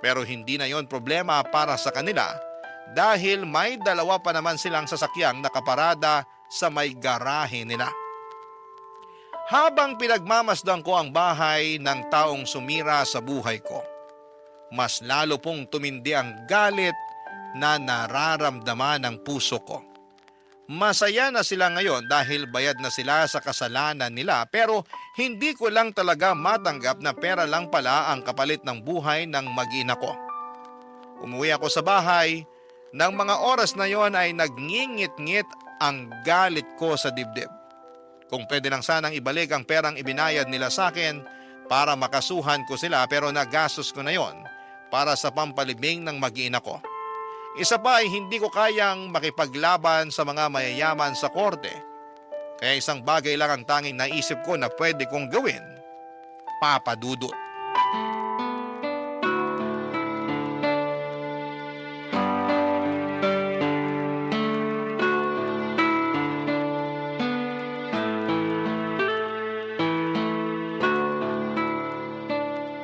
Pero hindi na yon problema para sa kanila dahil may dalawa pa naman silang sasakyang nakaparada sa may garahe nila. Habang pinagmamasdan ko ang bahay ng taong sumira sa buhay ko, mas lalo pong tumindi ang galit na nararamdaman ng puso ko. Masaya na sila ngayon dahil bayad na sila sa kasalanan nila, pero hindi ko lang talaga matanggap na pera lang pala ang kapalit ng buhay ng mag-ina ko. Umuwi ako sa bahay. Nang mga oras na yon ay nagngingit-ngit ang galit ko sa dibdib. Kung pwede lang sanang ibalik ang perang ibinayad nila sa akin para makasuhan ko sila, pero nagastos ko na yon para sa pampalibing ng mag-ina ko. Isa pa ay hindi ko kayang makipaglaban sa mga mayayaman sa korte. Kaya isang bagay lang ang tanging naisip ko na pwede kong gawin, Papa Dudut.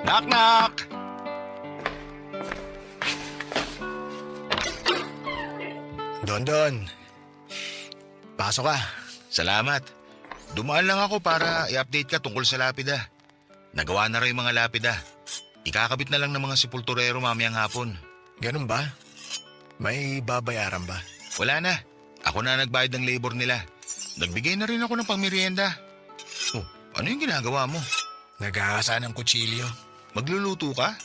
Knock-knock! Don, pasok ka. Salamat. Dumaan lang ako para i-update ka tungkol sa lapida. Nagawa na rin yung mga lapida. Ikakabit na lang ng mga sepulturero mamayang hapon. Ganun ba? May babayaran ba? Wala na. Ako na nagbayad ng labor nila. Nagbigay na rin ako ng pangmerienda. Oh, ano yung ginagawa mo? Nag-aasa ng kutsilyo. Magluluto ka?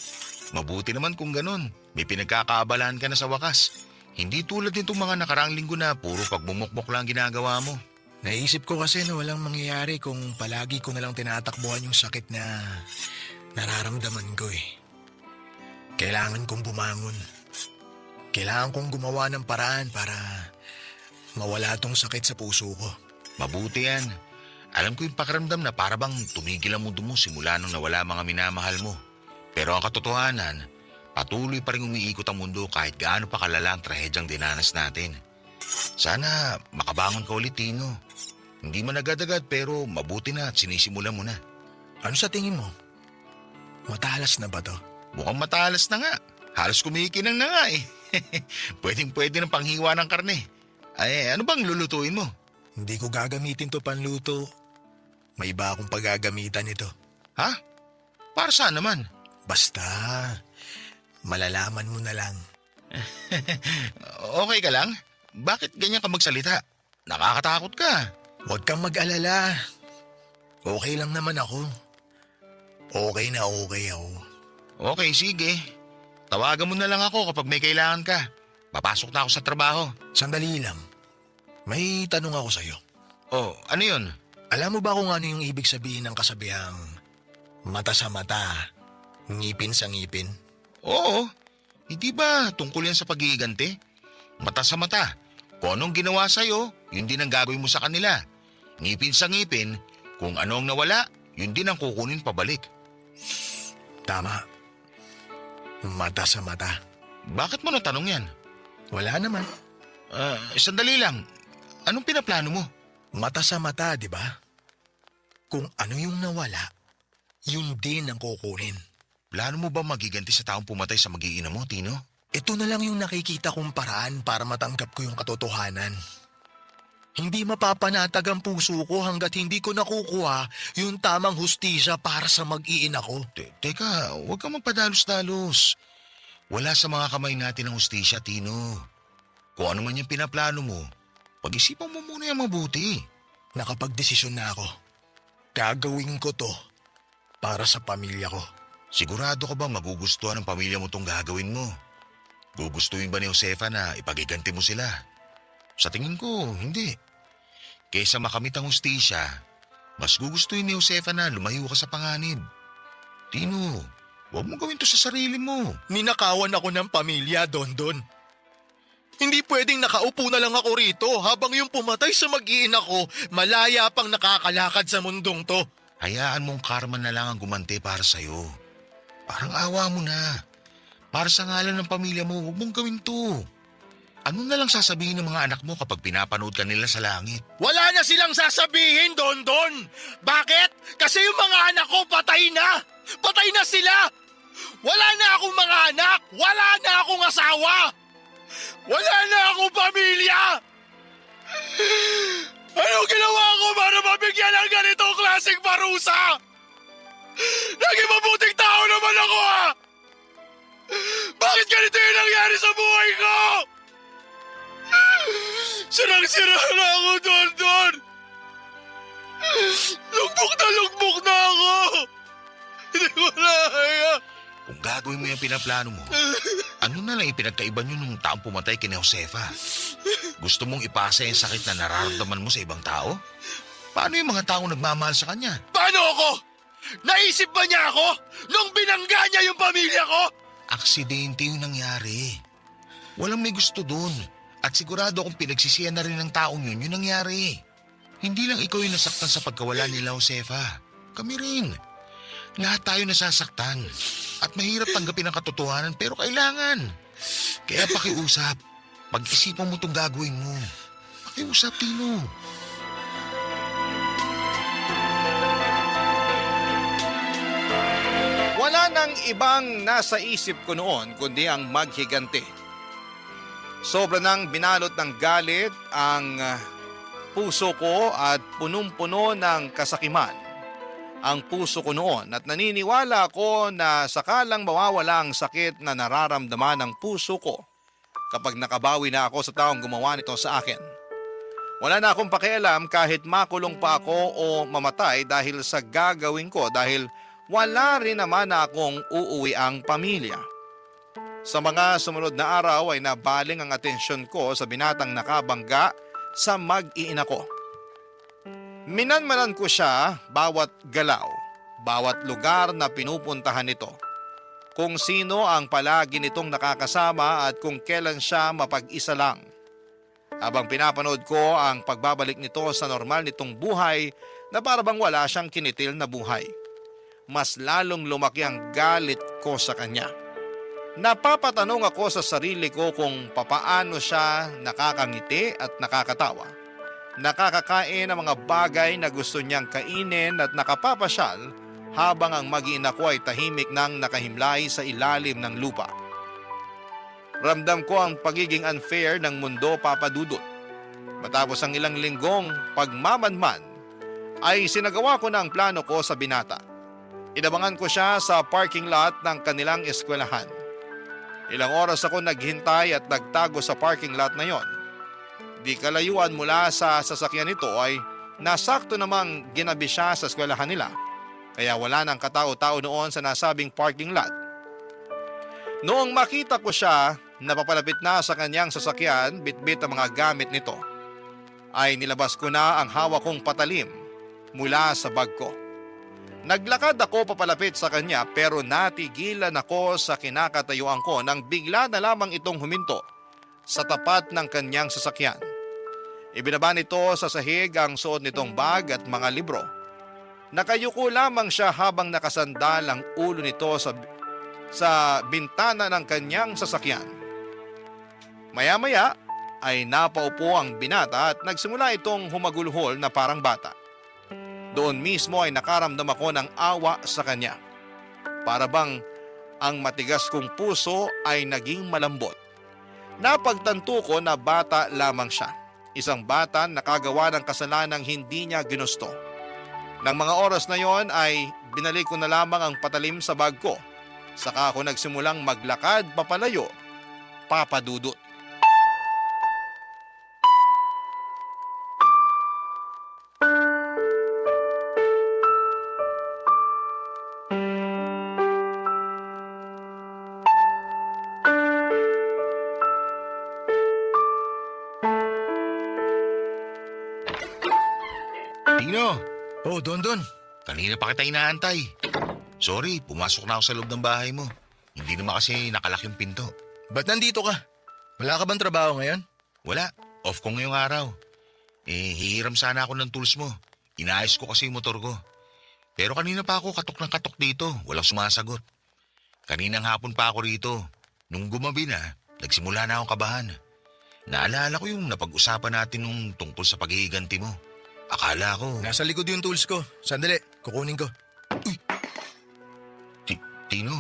Mabuti naman kung ganun. May pinagkakaabalaan ka na sa wakas. Hindi tulad nitong mga nakaraang linggo na puro pagbumukmok lang ginagawa mo. Naisip ko kasi na walang mangyayari kung palagi ko na lang tinatakbuhan yung sakit na nararamdaman ko eh. Kailangan kong bumangon. Kailangan kong gumawa ng paraan para mawala tong sakit sa puso ko. Mabuti yan. Alam ko yung pakiramdam na para bang tumigil ang mundo mo simula nung nawala mga minamahal mo. Pero ang katotohanan, patuloy pa rin umiikot ang mundo kahit gaano pa kalala ang trahedyang dinanas natin. Sana makabangon ka ulit, Tino. Hindi man agad-agad pero mabuti na at sinisimula mo na. Ano sa tingin mo? Matalas na ba to? Mukhang matalas na nga. Halos kumikinang na nga eh. Pwedeng-pwede ng panghiwa ng karne. Ay, ano bang lulutuin mo? Hindi ko gagamitin to panluto. May iba akong paggagamitan ito. Ha? Para saan naman? Basta, malalaman mo na lang. Okay ka lang? Bakit ganyan ka magsalita? Nakakatakot ka. Huwag kang mag-alala. Okay lang naman ako. Okay na okay ako. Okay, sige. Tawagan mo na lang ako kapag may kailangan ka. Papasok na ako sa trabaho. Sandali lang. May tanong ako sa'yo. Oh, ano yun? Alam mo ba kung ano yung ibig sabihin ng kasabihang mata sa mata, ngipin sa ngipin? Oo. Hindi ba tungkol yan sa pag-iiganti? Mata sa mata. Kung anong ginawa sa'yo, yun din ang gagawin mo sa kanila. Ngipin sa ngipin, kung ano ang nawala, yun din ang kukunin pabalik. Tama. Mata sa mata. Bakit mo natanong yan? Wala naman. Sandali lang. Anong pinaplano mo? Mata sa mata, di ba? Kung ano yung nawala, yun din ang kukunin. Plano mo ba magiganti sa taong pumatay sa mag-iina mo, Tino? Ito na lang yung nakikita kong paraan para matanggap ko yung katotohanan. Hindi mapapanatag ang puso ko hanggat hindi ko nakukuha yung tamang hustisya para sa mag-iina ko. Teka, huwag kang magpadalos-dalos. Wala sa mga kamay natin ang hustisya, Tino. Kung ano man yung pinaplano mo, Pag-isipan mo muna yung mabuti. Nakapagdesisyon na ako. Gagawin ko to para sa pamilya ko. Sigurado ka ba magugustuhan ng pamilya mo tong gagawin mo? Gugustuhin ba ni Josefa na ipagiganti mo sila? Sa tingin ko, hindi. Kaysa makamit ang hustisya, mas gugustuhin ni Josefa na lumayo ka sa panganib. Tino, huwag mo gawin to sa sarili mo. Ninakawan ako ng pamilya, Dondon. Hindi pwedeng nakaupo na lang ako rito habang yung pumatay sa mag-iina ko malaya pang nakakalakad sa mundong to. Hayaan mong karma na lang ang gumanti para sa'yo. Parang awa mo na. Para sa ngalan ng pamilya mo, huwag mong gawin to. Ano na lang sasabihin ng mga anak mo kapag pinapanood ka nila sa langit? Wala na silang sasabihin, Dondon. Bakit? Kasi yung mga anak ko patay na. Patay na sila. Wala na akong mga anak. Wala na akong asawa. Wala na akong pamilya. Ano ginawa ko para mabigyan ng ganitong klaseng parusa? Naging mabuting tao naman ako Bakit ganito yung nangyari sa buhay ko? Sirang-sira na ako, Dondon. Lugbok na ako. Hindi ko kaya. Kung gagawin mo yung pinaplano mo, ano na lang ipinagkaiba nyo nung taong pumatay kina Josefa? Gusto mong ipasa yung sakit na nararamdaman mo sa ibang tao? Paano yung mga taong nagmamahal sa kanya? Paano ako? Naisip ba niya ako nung binangga niya yung pamilya ko? Aksidente yung nangyari. Walang may gusto dun. At sigurado akong pinagsisiyan na rin ng taong yun yung nangyari. Hindi lang ikaw yung nasaktan sa pagkawala nila Josefa. Kami rin. Lahat tayo nasasaktan. At mahirap tanggapin ang katotohanan pero kailangan. Kaya pakiusap. Pag-isipan mo itong gagawin mo. Pakiusap, Tino. Wala nang ibang nasa isip ko noon kundi ang maghiganti. Sobra nang binalot ng galit ang puso ko at punong-puno ng kasakiman ang puso ko noon at naniniwala ako na sakalang mawawala ang sakit na nararamdaman ng puso ko kapag nakabawi na ako sa taong gumawa nito sa akin. Wala na akong pakialam kahit makulong pa ako o mamatay dahil sa gagawin ko dahil wala rin naman na akong uuwi ang pamilya. Sa mga sumunod na araw ay nabaling ang atensyon ko sa binatang nakabangga sa mag-iina ko. Minanmanan ko siya bawat galaw, bawat lugar na pinupuntahan nito. Kung sino ang palagi nitong nakakasama at kung kailan siya mapag-isa lang. Habang pinapanood ko ang pagbabalik nito sa normal nitong buhay na parabang wala siyang kinitil na buhay. Mas lalong lumaki ang galit ko sa kanya. Napapatanong ako sa sarili ko kung papaano siya nakakangiti at nakakatawa. Nakakakain ng mga bagay na gusto niyang kainin at nakapapasyal habang ang mag-iina ko ay tahimik nang nakahimlay sa ilalim ng lupa. Ramdam ko ang pagiging unfair ng mundo, Papa Dudut. Matapos ang ilang linggong pagmamanman, ay sinagawa ko na ang plano ko sa binata. Inabangan ko siya sa parking lot ng kanilang eskwelahan. Ilang oras ako naghintay at nagtago sa parking lot na yon. Di kalayuan mula sa sasakyan nito ay nasakto namang ginabi siya sa eskwelahan nila. Kaya wala nang katao-tao noon sa nasabing parking lot. Noong makita ko siya, napapalapit na sa kanyang sasakyan, bitbit ang mga gamit nito, ay nilabas ko na ang hawak kong patalim mula sa bag ko. Naglakad ako papalapit sa kanya pero natigilan ako sa kinakatayuan ko nang bigla na lamang itong huminto sa tapat ng kanyang sasakyan. Ibinaba nito sa sahig ang suot nitong bag at mga libro. Nakayuko lamang siya habang nakasandal ang ulo nito sa bintana ng kanyang sasakyan. Maya-maya ay napaupo ang binata at nagsimula itong humagulhol na parang bata. Doon mismo ay nakaramdam ako ng awa sa kanya. Para bang ang matigas kong puso ay naging malambot. Napagtanto ko na bata lamang siya. Isang bata nakagawa ng kasalanang hindi niya ginusto. Nang mga oras na yon ay binalik ko na lamang ang patalim sa bag ko. Saka ako nagsimulang maglakad papalayo, Papa Dudut. Tino, Oh, Dondon. kanina pa kita inaantay. Sorry, pumasok na ako sa loob ng bahay mo. Hindi naman kasi nakalak yung pinto. Ba't nandito ka? Wala ka bang trabaho ngayon? Wala, off ko ngayong araw. Hihiram sana ako ng tools mo. Inaayos ko kasi yung motor ko. Pero kanina pa ako katok ng katok dito, walang sumasagot. Kaninang hapon pa ako rito. Nung gumabi na, nagsimula na akong kabahan. Naalala ko yung napag-usapan natin nung tungkol sa paghihiganti mo. Akala ko, Nasa likod yung tools ko. Sandali, kukunin ko. Tino,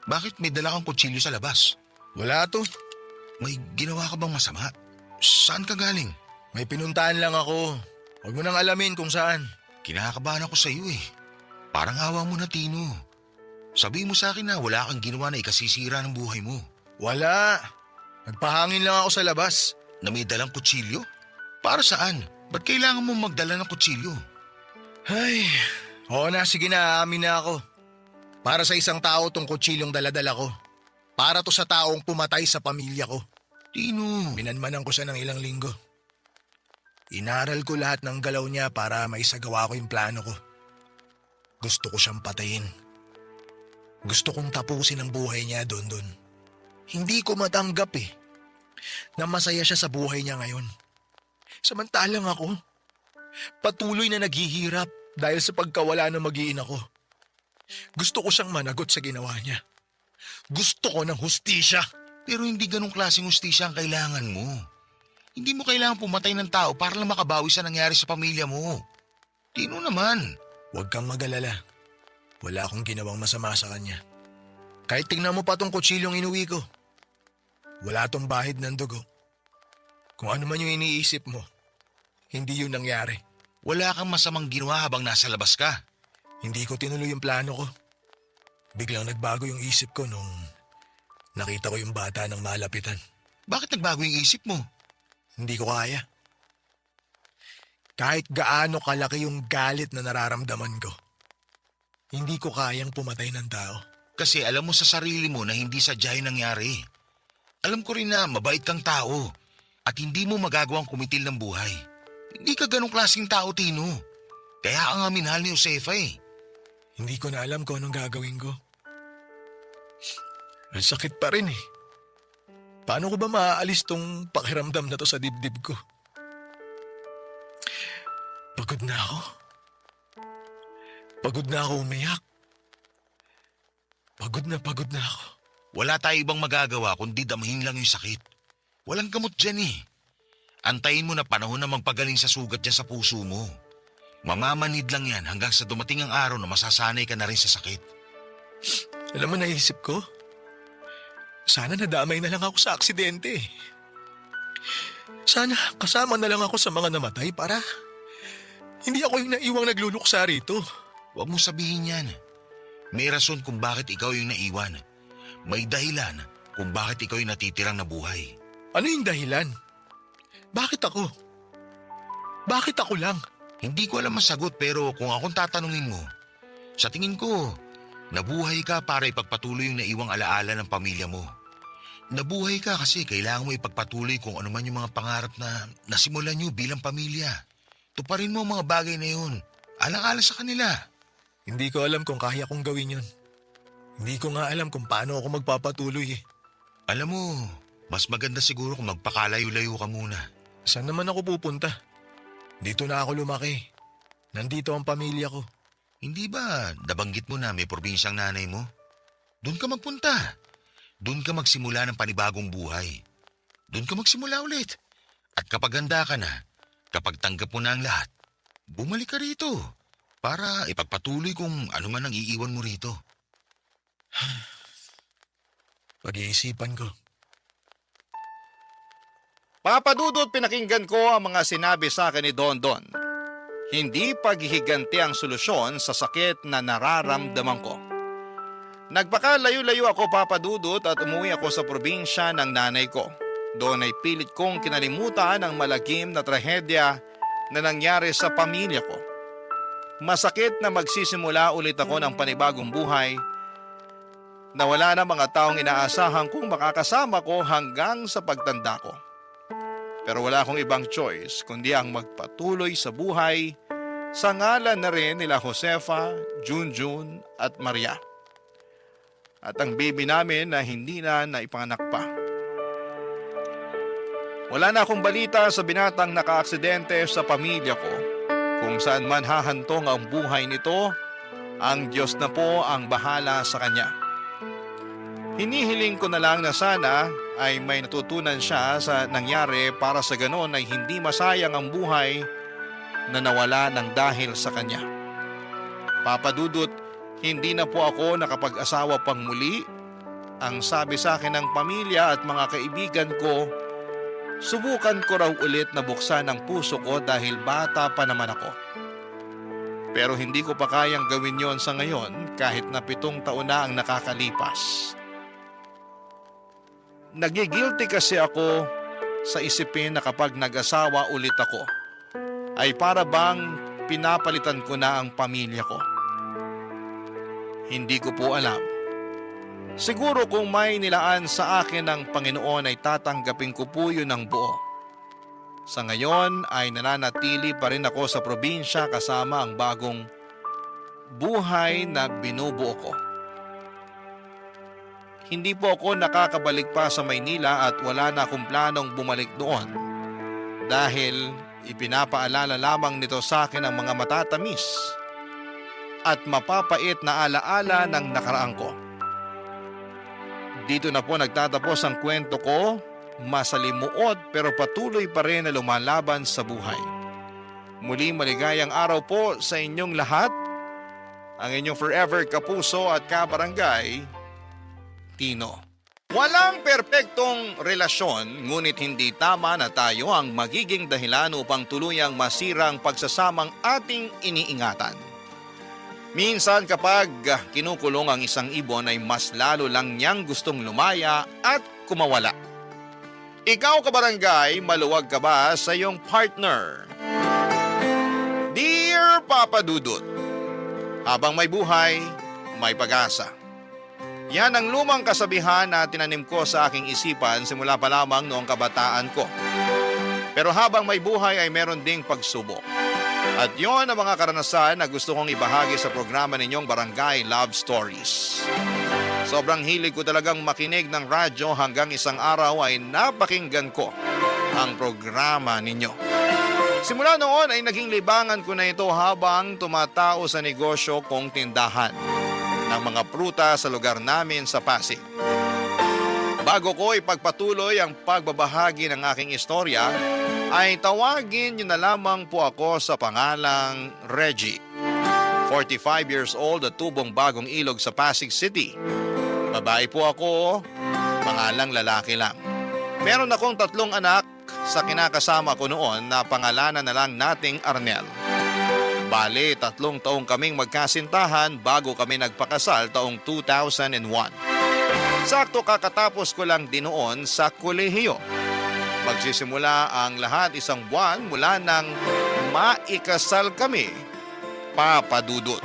bakit may dala kang kutsilyo sa labas? Wala to. May ginawa ka bang masama? Saan ka galing? May pinuntahan lang ako. Huwag mo nang alamin kung saan. Kinakabahan ako sa iyo eh. Parang awa mo na, Tino. Sabihin mo sa akin na wala kang ginawa na ikasisira ng buhay mo. Wala. Nagpahangin lang ako sa labas. Na may dalang kutsilyo? Para saan? Ba't kailangan mo magdala ng kutsilyo? Ay, oo na, sige na, aamin na ako. Para sa isang tao tong kutsilyong daladala ko. Para to sa taong pumatay sa pamilya ko. Tino, Minanmanan ko siya ng ilang linggo. Inaral ko lahat ng galaw niya para maisagawa ko yung plano ko. Gusto ko siyang patayin. Gusto kong tapusin ang buhay niya, Dondon. Hindi ko matanggap na masaya siya sa buhay niya ngayon. Samantalang ako, patuloy na naghihirap dahil sa pagkawala ng mag-iina ko. Gusto ko siyang managot sa ginawa niya. Gusto ko ng hustisya. pero hindi ganong klaseng hustisya ang kailangan mo. Hindi mo kailangan pumatay ng tao para lang makabawi sa nangyari sa pamilya mo. Tino naman. Huwag kang mag-alala. Wala akong ginawang masama sa kanya. Kahit tingnan mo pa tong kutsilyong inuwi ko. Wala tong bahid ng dugo. Kung ano man yung iniisip mo, hindi yun nangyari. Wala kang masamang ginawa habang nasa labas ka. Hindi ko tinuloy yung plano ko. Biglang nagbago yung isip ko nung nakita ko yung bata ng malapitan. Bakit nagbago yung isip mo? Hindi ko kaya. Kahit gaano kalaki yung galit na nararamdaman ko, hindi ko kayang pumatay ng tao. Kasi alam mo sa sarili mo na hindi sadya yung nangyari. Alam ko rin na mabait kang tao at hindi mo magagawang kumitil ng buhay. Hindi ka ganong klaseng tao, Tino. Kaya ka nga minahal ni Josefa eh. Hindi ko na alam kung anong gagawin ko. Ang sakit pa rin eh. Paano ko ba maaalis tong pakiramdam na to sa dibdib ko? Pagod na ako. Pagod na ako umiyak. Pagod na ako. Wala tayo ibang magagawa kundi damahin lang yung sakit. Walang gamot dyan eh. Antayin mo na panahon na magpagaling sa sugat dyan sa puso mo. Mamamanid lang yan hanggang sa dumating ang araw na masasanay ka na rin sa sakit. Alam mo, naisip ko, sana nadamay na lang ako sa aksidente. Sana kasama na lang ako sa mga namatay para hindi ako yung naiwang nagluluksa rito. Huwag mo sabihin yan. May rason kung bakit ikaw yung naiwan. May dahilan kung bakit ikaw yung natitirang nabuhay. Ano yung dahilan? Bakit ako? Bakit ako lang? Hindi ko alam masagot pero kung akong tatanungin mo, sa tingin ko, nabuhay ka para ipagpatuloy yung naiwang alaala ng pamilya mo. Nabuhay ka kasi kailangan mo ipagpatuloy kung ano man yung mga pangarap na nasimulan nyo bilang pamilya. Tuparin mo ang mga bagay na yun. Alang-ala sa kanila. Hindi ko alam kung kaya kong gawin yun. Hindi ko nga alam kung paano ako magpapatuloy eh. Alam mo, mas maganda siguro kung magpakalayo-layo ka muna. Saan naman ako pupunta? Dito na ako lumaki. Nandito ang pamilya ko. Hindi ba nabanggit mo na may probinsyang nanay mo? Doon ka magpunta. Doon ka magsimula ng panibagong buhay. Doon ka magsimula ulit. At kapag handa ka na, kapag tanggap mo na ang lahat, bumalik ka rito para ipagpatuloy kung ano man ang iiwan mo rito. Pag-iisipan ko. Papadudot, pinakinggan ko ang mga sinabi sa akin ni Don Don. Hindi paghihiganti ang solusyon sa sakit na nararamdaman ko. Nagpakalayo-layo ako, Papadudot, at umuwi ako sa probinsya ng nanay ko. Doon ay pilit kong kinalimutan ang malagim na trahedya na nangyari sa pamilya ko. Masakit na magsisimula ulit ako ng panibagong buhay na wala na mga taong inaasahan kong makakasama ko hanggang sa pagtanda ko. Pero wala akong ibang choice kundi ang magpatuloy sa buhay sa ngalan na rin nila Josefa, Junjun at Maria. At ang baby namin na hindi na naipanganak pa. Wala na akong balita sa binatang nakaaksidente sa pamilya ko. Kung saan man hahantong ang buhay nito, ang Diyos na po ang bahala sa kanya. Hinihiling ko na lang na sana ay may natutunan siya sa nangyari para sa ganon ay hindi masayang ang buhay na nawala ng dahil sa kanya. Papa Dudut, hindi na po ako nakapag-asawa pang muli. Ang sabi sa akin ng pamilya at mga kaibigan ko, subukan ko raw ulit na buksan ang puso ko dahil bata pa naman ako. Pero hindi ko pa kayang gawin yon sa ngayon kahit na 7 taon na ang nakakalipas. Nagigilty kasi ako sa isipin na kapag nag-asawa ulit ako, ay para bang pinapalitan ko na ang pamilya ko. Hindi ko po alam. Siguro kung may nilaan sa akin ng Panginoon ay tatanggapin ko po yun ng buo. Sa ngayon ay nananatili pa rin ako sa probinsya kasama ang bagong buhay na binubuo ko. Hindi po ako nakakabalik pa sa Maynila at wala na akong planong bumalik doon dahil ipinapaalala lamang nito sa akin ang mga matatamis at mapapait na alaala ng nakaraan ko. Dito na po nagtatapos ang kwento ko, masalimuot pero patuloy pa rin na lumalaban sa buhay. Muli maligayang araw po sa inyong lahat, ang inyong forever kapuso at kabarangay, Tino. Walang perpektong relasyon, ngunit hindi tama na tayo ang magiging dahilan upang tuluyang masirang pagsasamang ating iniingatan. Minsan kapag kinukulong ang isang ibon ay mas lalo lang niyang gustong lumaya at kumawala. Ikaw kabarangay, maluwag ka ba sa iyong partner? Dear Papa Dudut, habang may buhay, may pag-asa. Yan ang lumang kasabihan na tinanim ko sa aking isipan simula pa lamang noong kabataan ko. Pero habang may buhay ay meron ding pagsubok. At yon ang mga karanasan na gusto kong ibahagi sa programa ninyong Barangay Love Stories. Sobrang hilig ko talagang makinig ng radyo hanggang isang araw ay napakinggan ko ang programa ninyo. Simula noon ay naging libangan ko na ito habang tumatao sa negosyo kong tindahan ng mga pruta sa lugar namin sa Pasig. Bago ko ipagpatuloy ang pagbabahagi ng aking istorya, ay tawagin niyo na lamang po ako sa pangalang Reggie. 45 years old at tubong Bagong Ilog sa Pasig City. Babae po ako, pangalang lalaki lang. Meron akong 3 anak sa kinakasama ko noon na pangalanan na lang nating Arnel. Bale, 3 taong kaming magkasintahan bago kami nagpakasal taong 2001. Sakto kakatapos ko lang din noon sa kolehiyo. Magsisimula ang lahat 1 buwan mula nang maikasal kami, Papa Dudut.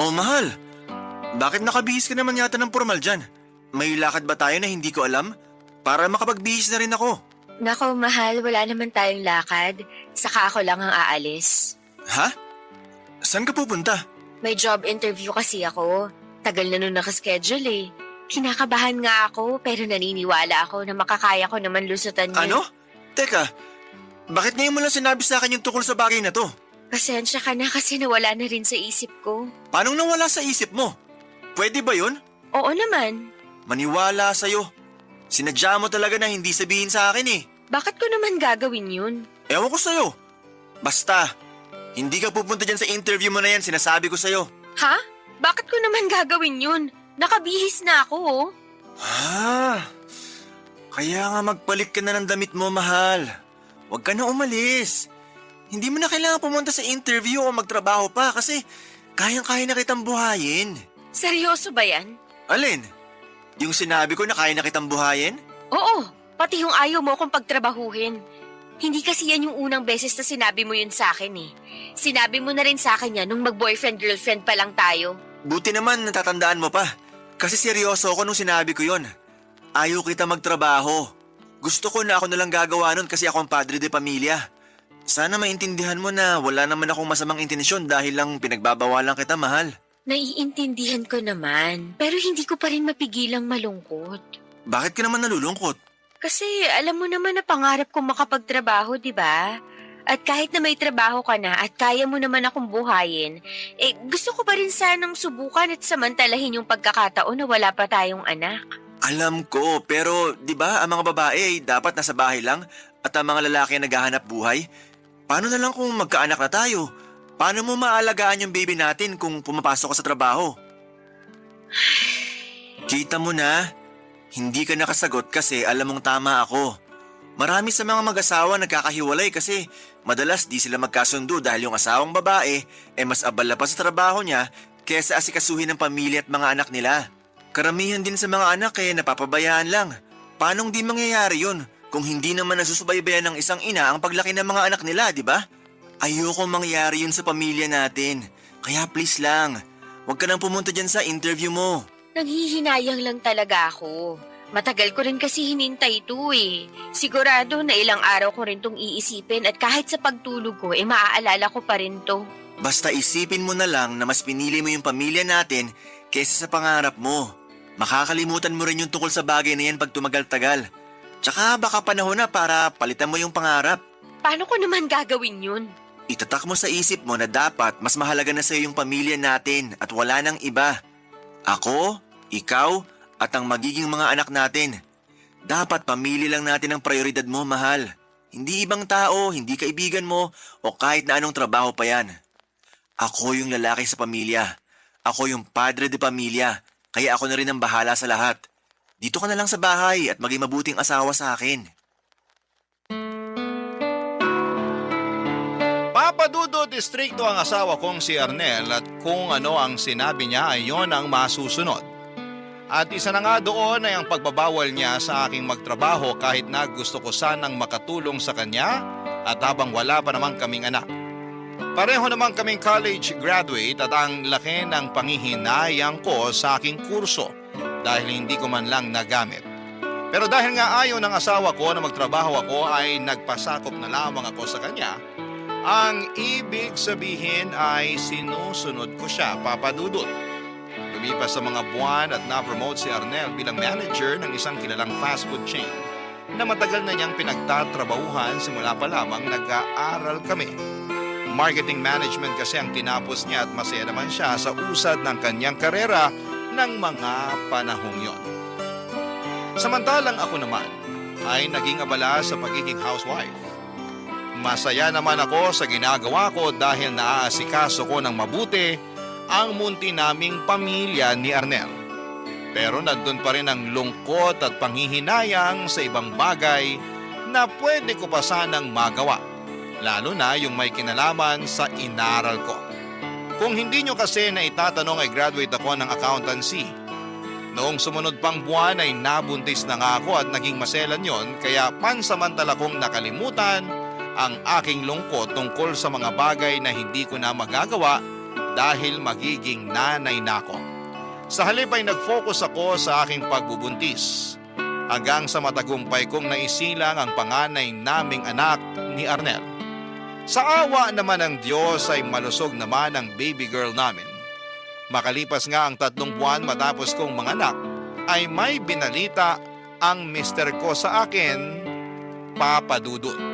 Oh, mahal. Bakit nakabihis ka naman yata ng formal dyan? May lakad ba tayo na hindi ko alam? Para makapagbihis na rin ako. Nako, mahal, wala naman tayong lakad. Saka ako lang ang aalis. Ha? Saan ka pupunta? May job interview kasi ako. Tagal na nun nakaschedule eh. Kinakabahan nga ako pero naniniwala ako na makakaya ko naman lusutan niya. Ano? Teka, bakit ngayon mo lang sinabi sa akin yung tukol sa bagay na to? Pasensya ka na kasi nawala na rin sa isip ko. Paano nawala sa isip mo? Pwede ba yun? Oo naman. Maniwala sa'yo. Sinadya mo talaga na hindi sabihin sa akin eh. Bakit ko naman gagawin yun? Ewan ko sa'yo. Basta, hindi ka pupunta dyan sa interview mo na yan, sinasabi ko sa'yo. Ha? Bakit ko naman gagawin yun? Nakabihis na ako oh. Kaya nga magpalit ka na ng damit mo, mahal. Huwag ka na umalis. Hindi mo na kailangan pumunta sa interview o magtrabaho pa kasi kayang-kaya na kitang buhayin. Seryoso ba yan? Alin? Yung sinabi ko na kaya na kitang buhayin? Oo, pati yung ayaw mo akong pagtrabahuhin. Hindi kasi yan yung unang beses na sinabi mo yun sa akin eh. Sinabi mo na rin sa akin yan nung mag-boyfriend-girlfriend pa lang tayo. Buti naman natatandaan mo pa. Kasi seryoso ako nung sinabi ko yon. Ayaw kita magtrabaho. Gusto ko na ako nalang gagawa nun kasi ako ang padre de pamilya. Sana maintindihan mo na wala naman akong masamang intensyon dahil lang pinagbabawalan kita, mahal. Naiintindihan ko naman, pero hindi ko pa rin mapigilang malungkot. Bakit ka naman nalulungkot? Kasi alam mo naman na pangarap kong makapagtrabaho, di ba? At kahit na may trabaho ka na at kaya mo naman akong buhayin, gusto ko pa rin sanang subukan at samantalahin yung pagkakataon na wala pa tayong anak. Alam ko, pero di ba ang mga babae dapat nasa bahay lang at ang mga lalaki ang naghahanap buhay? Paano na lang kung magkaanak na tayo? Paano mo maalagaan yung baby natin kung pumapasok ka sa trabaho? Kita mo na, hindi ka nakasagot kasi alam mong tama ako. Marami sa mga mag-asawa nagkakahiwalay kasi madalas di sila magkasundo dahil yung asawang babae mas abala pa sa trabaho niya kaysa asikasuhin ng pamilya at mga anak nila. Karamihan din sa mga anak napapabayaan lang. Paanong di mangyayari yun kung hindi naman nasusubaybayan ng isang ina ang paglaki ng mga anak nila, di ba? Ayoko mangyari yun sa pamilya natin. Kaya please lang, huwag ka nang pumunta dyan sa interview mo. Nanghihinayang lang talaga ako. Matagal ko rin kasi hinintay ito eh. Sigurado na ilang araw ko rin tong iisipin at kahit sa pagtulog ko maaalala ko pa rin to. Basta isipin mo na lang na mas pinili mo yung pamilya natin kaysa sa pangarap mo. Makakalimutan mo rin yung tungkol sa bagay na yan pag tumagal-tagal. Tsaka baka panahon na para palitan mo yung pangarap. Paano ko naman gagawin yun? Itatak mo sa isip mo na dapat mas mahalaga na sa'yo yung pamilya natin at wala nang iba. Ako, ikaw, at ang magiging mga anak natin. Dapat pamili lang natin ang prioridad mo, mahal. Hindi ibang tao, hindi kaibigan mo, o kahit na anong trabaho pa yan. Ako yung lalaki sa pamilya. Ako yung padre de pamilya, kaya ako na rin ang bahala sa lahat. Dito ka na lang sa bahay at maging mabuting asawa sa akin. Papadudod distrikto ang asawa kong si Arnel at kung ano ang sinabi niya ay yon ang masusunod. At isa na nga doon ay ang pagbabawal niya sa aking magtrabaho kahit na gusto ko sanang makatulong sa kanya at habang wala pa naman kaming anak. Pareho naman kaming college graduate at ang laki ng panghihinayang ko sa aking kurso dahil hindi ko man lang nagamit. Pero dahil nga ayaw ng asawa ko na magtrabaho ako ay nagpasakop na lamang ako sa kanya. Ang ibig sabihin ay sinusunod ko siya, papadudot. Lumipas sa mga buwan at na-promote si Arnel bilang manager ng isang kilalang fast food chain na matagal na niyang pinagtatrabahuhan simula pa lamang nag-aaral kami. Marketing management kasi ang tinapos niya at masaya naman siya sa usad ng kanyang karera ng mga panahong yon. Samantalang ako naman ay naging abala sa pagiging housewife. Masaya naman ako sa ginagawa ko dahil naaasikaso ko ng mabuti ang munti naming pamilya ni Arnel. Pero nandun pa rin ang lungkot at panghihinayang sa ibang bagay na pwede ko pa sanang magawa, lalo na yung may kinalaman sa inaral ko. Kung hindi nyo kasi na itatanong ay graduate ako ng accountancy. Noong sumunod pang buwan ay nabuntis na nga ako at naging maselan yon kaya pansamantala kong nakalimutan ang aking lungkot tungkol sa mga bagay na hindi ko na magagawa dahil magiging nanay na ako. Sa halip ay nag-focus ako sa aking pagbubuntis hanggang sa matagumpay kong naisilang ang panganay naming anak ni Arnel. Sa awa naman ng Diyos ay malusog naman ang baby girl namin. Makalipas nga ang 3 buwan matapos kong manganak ay may binalita ang mister ko sa akin, Papa Dudut.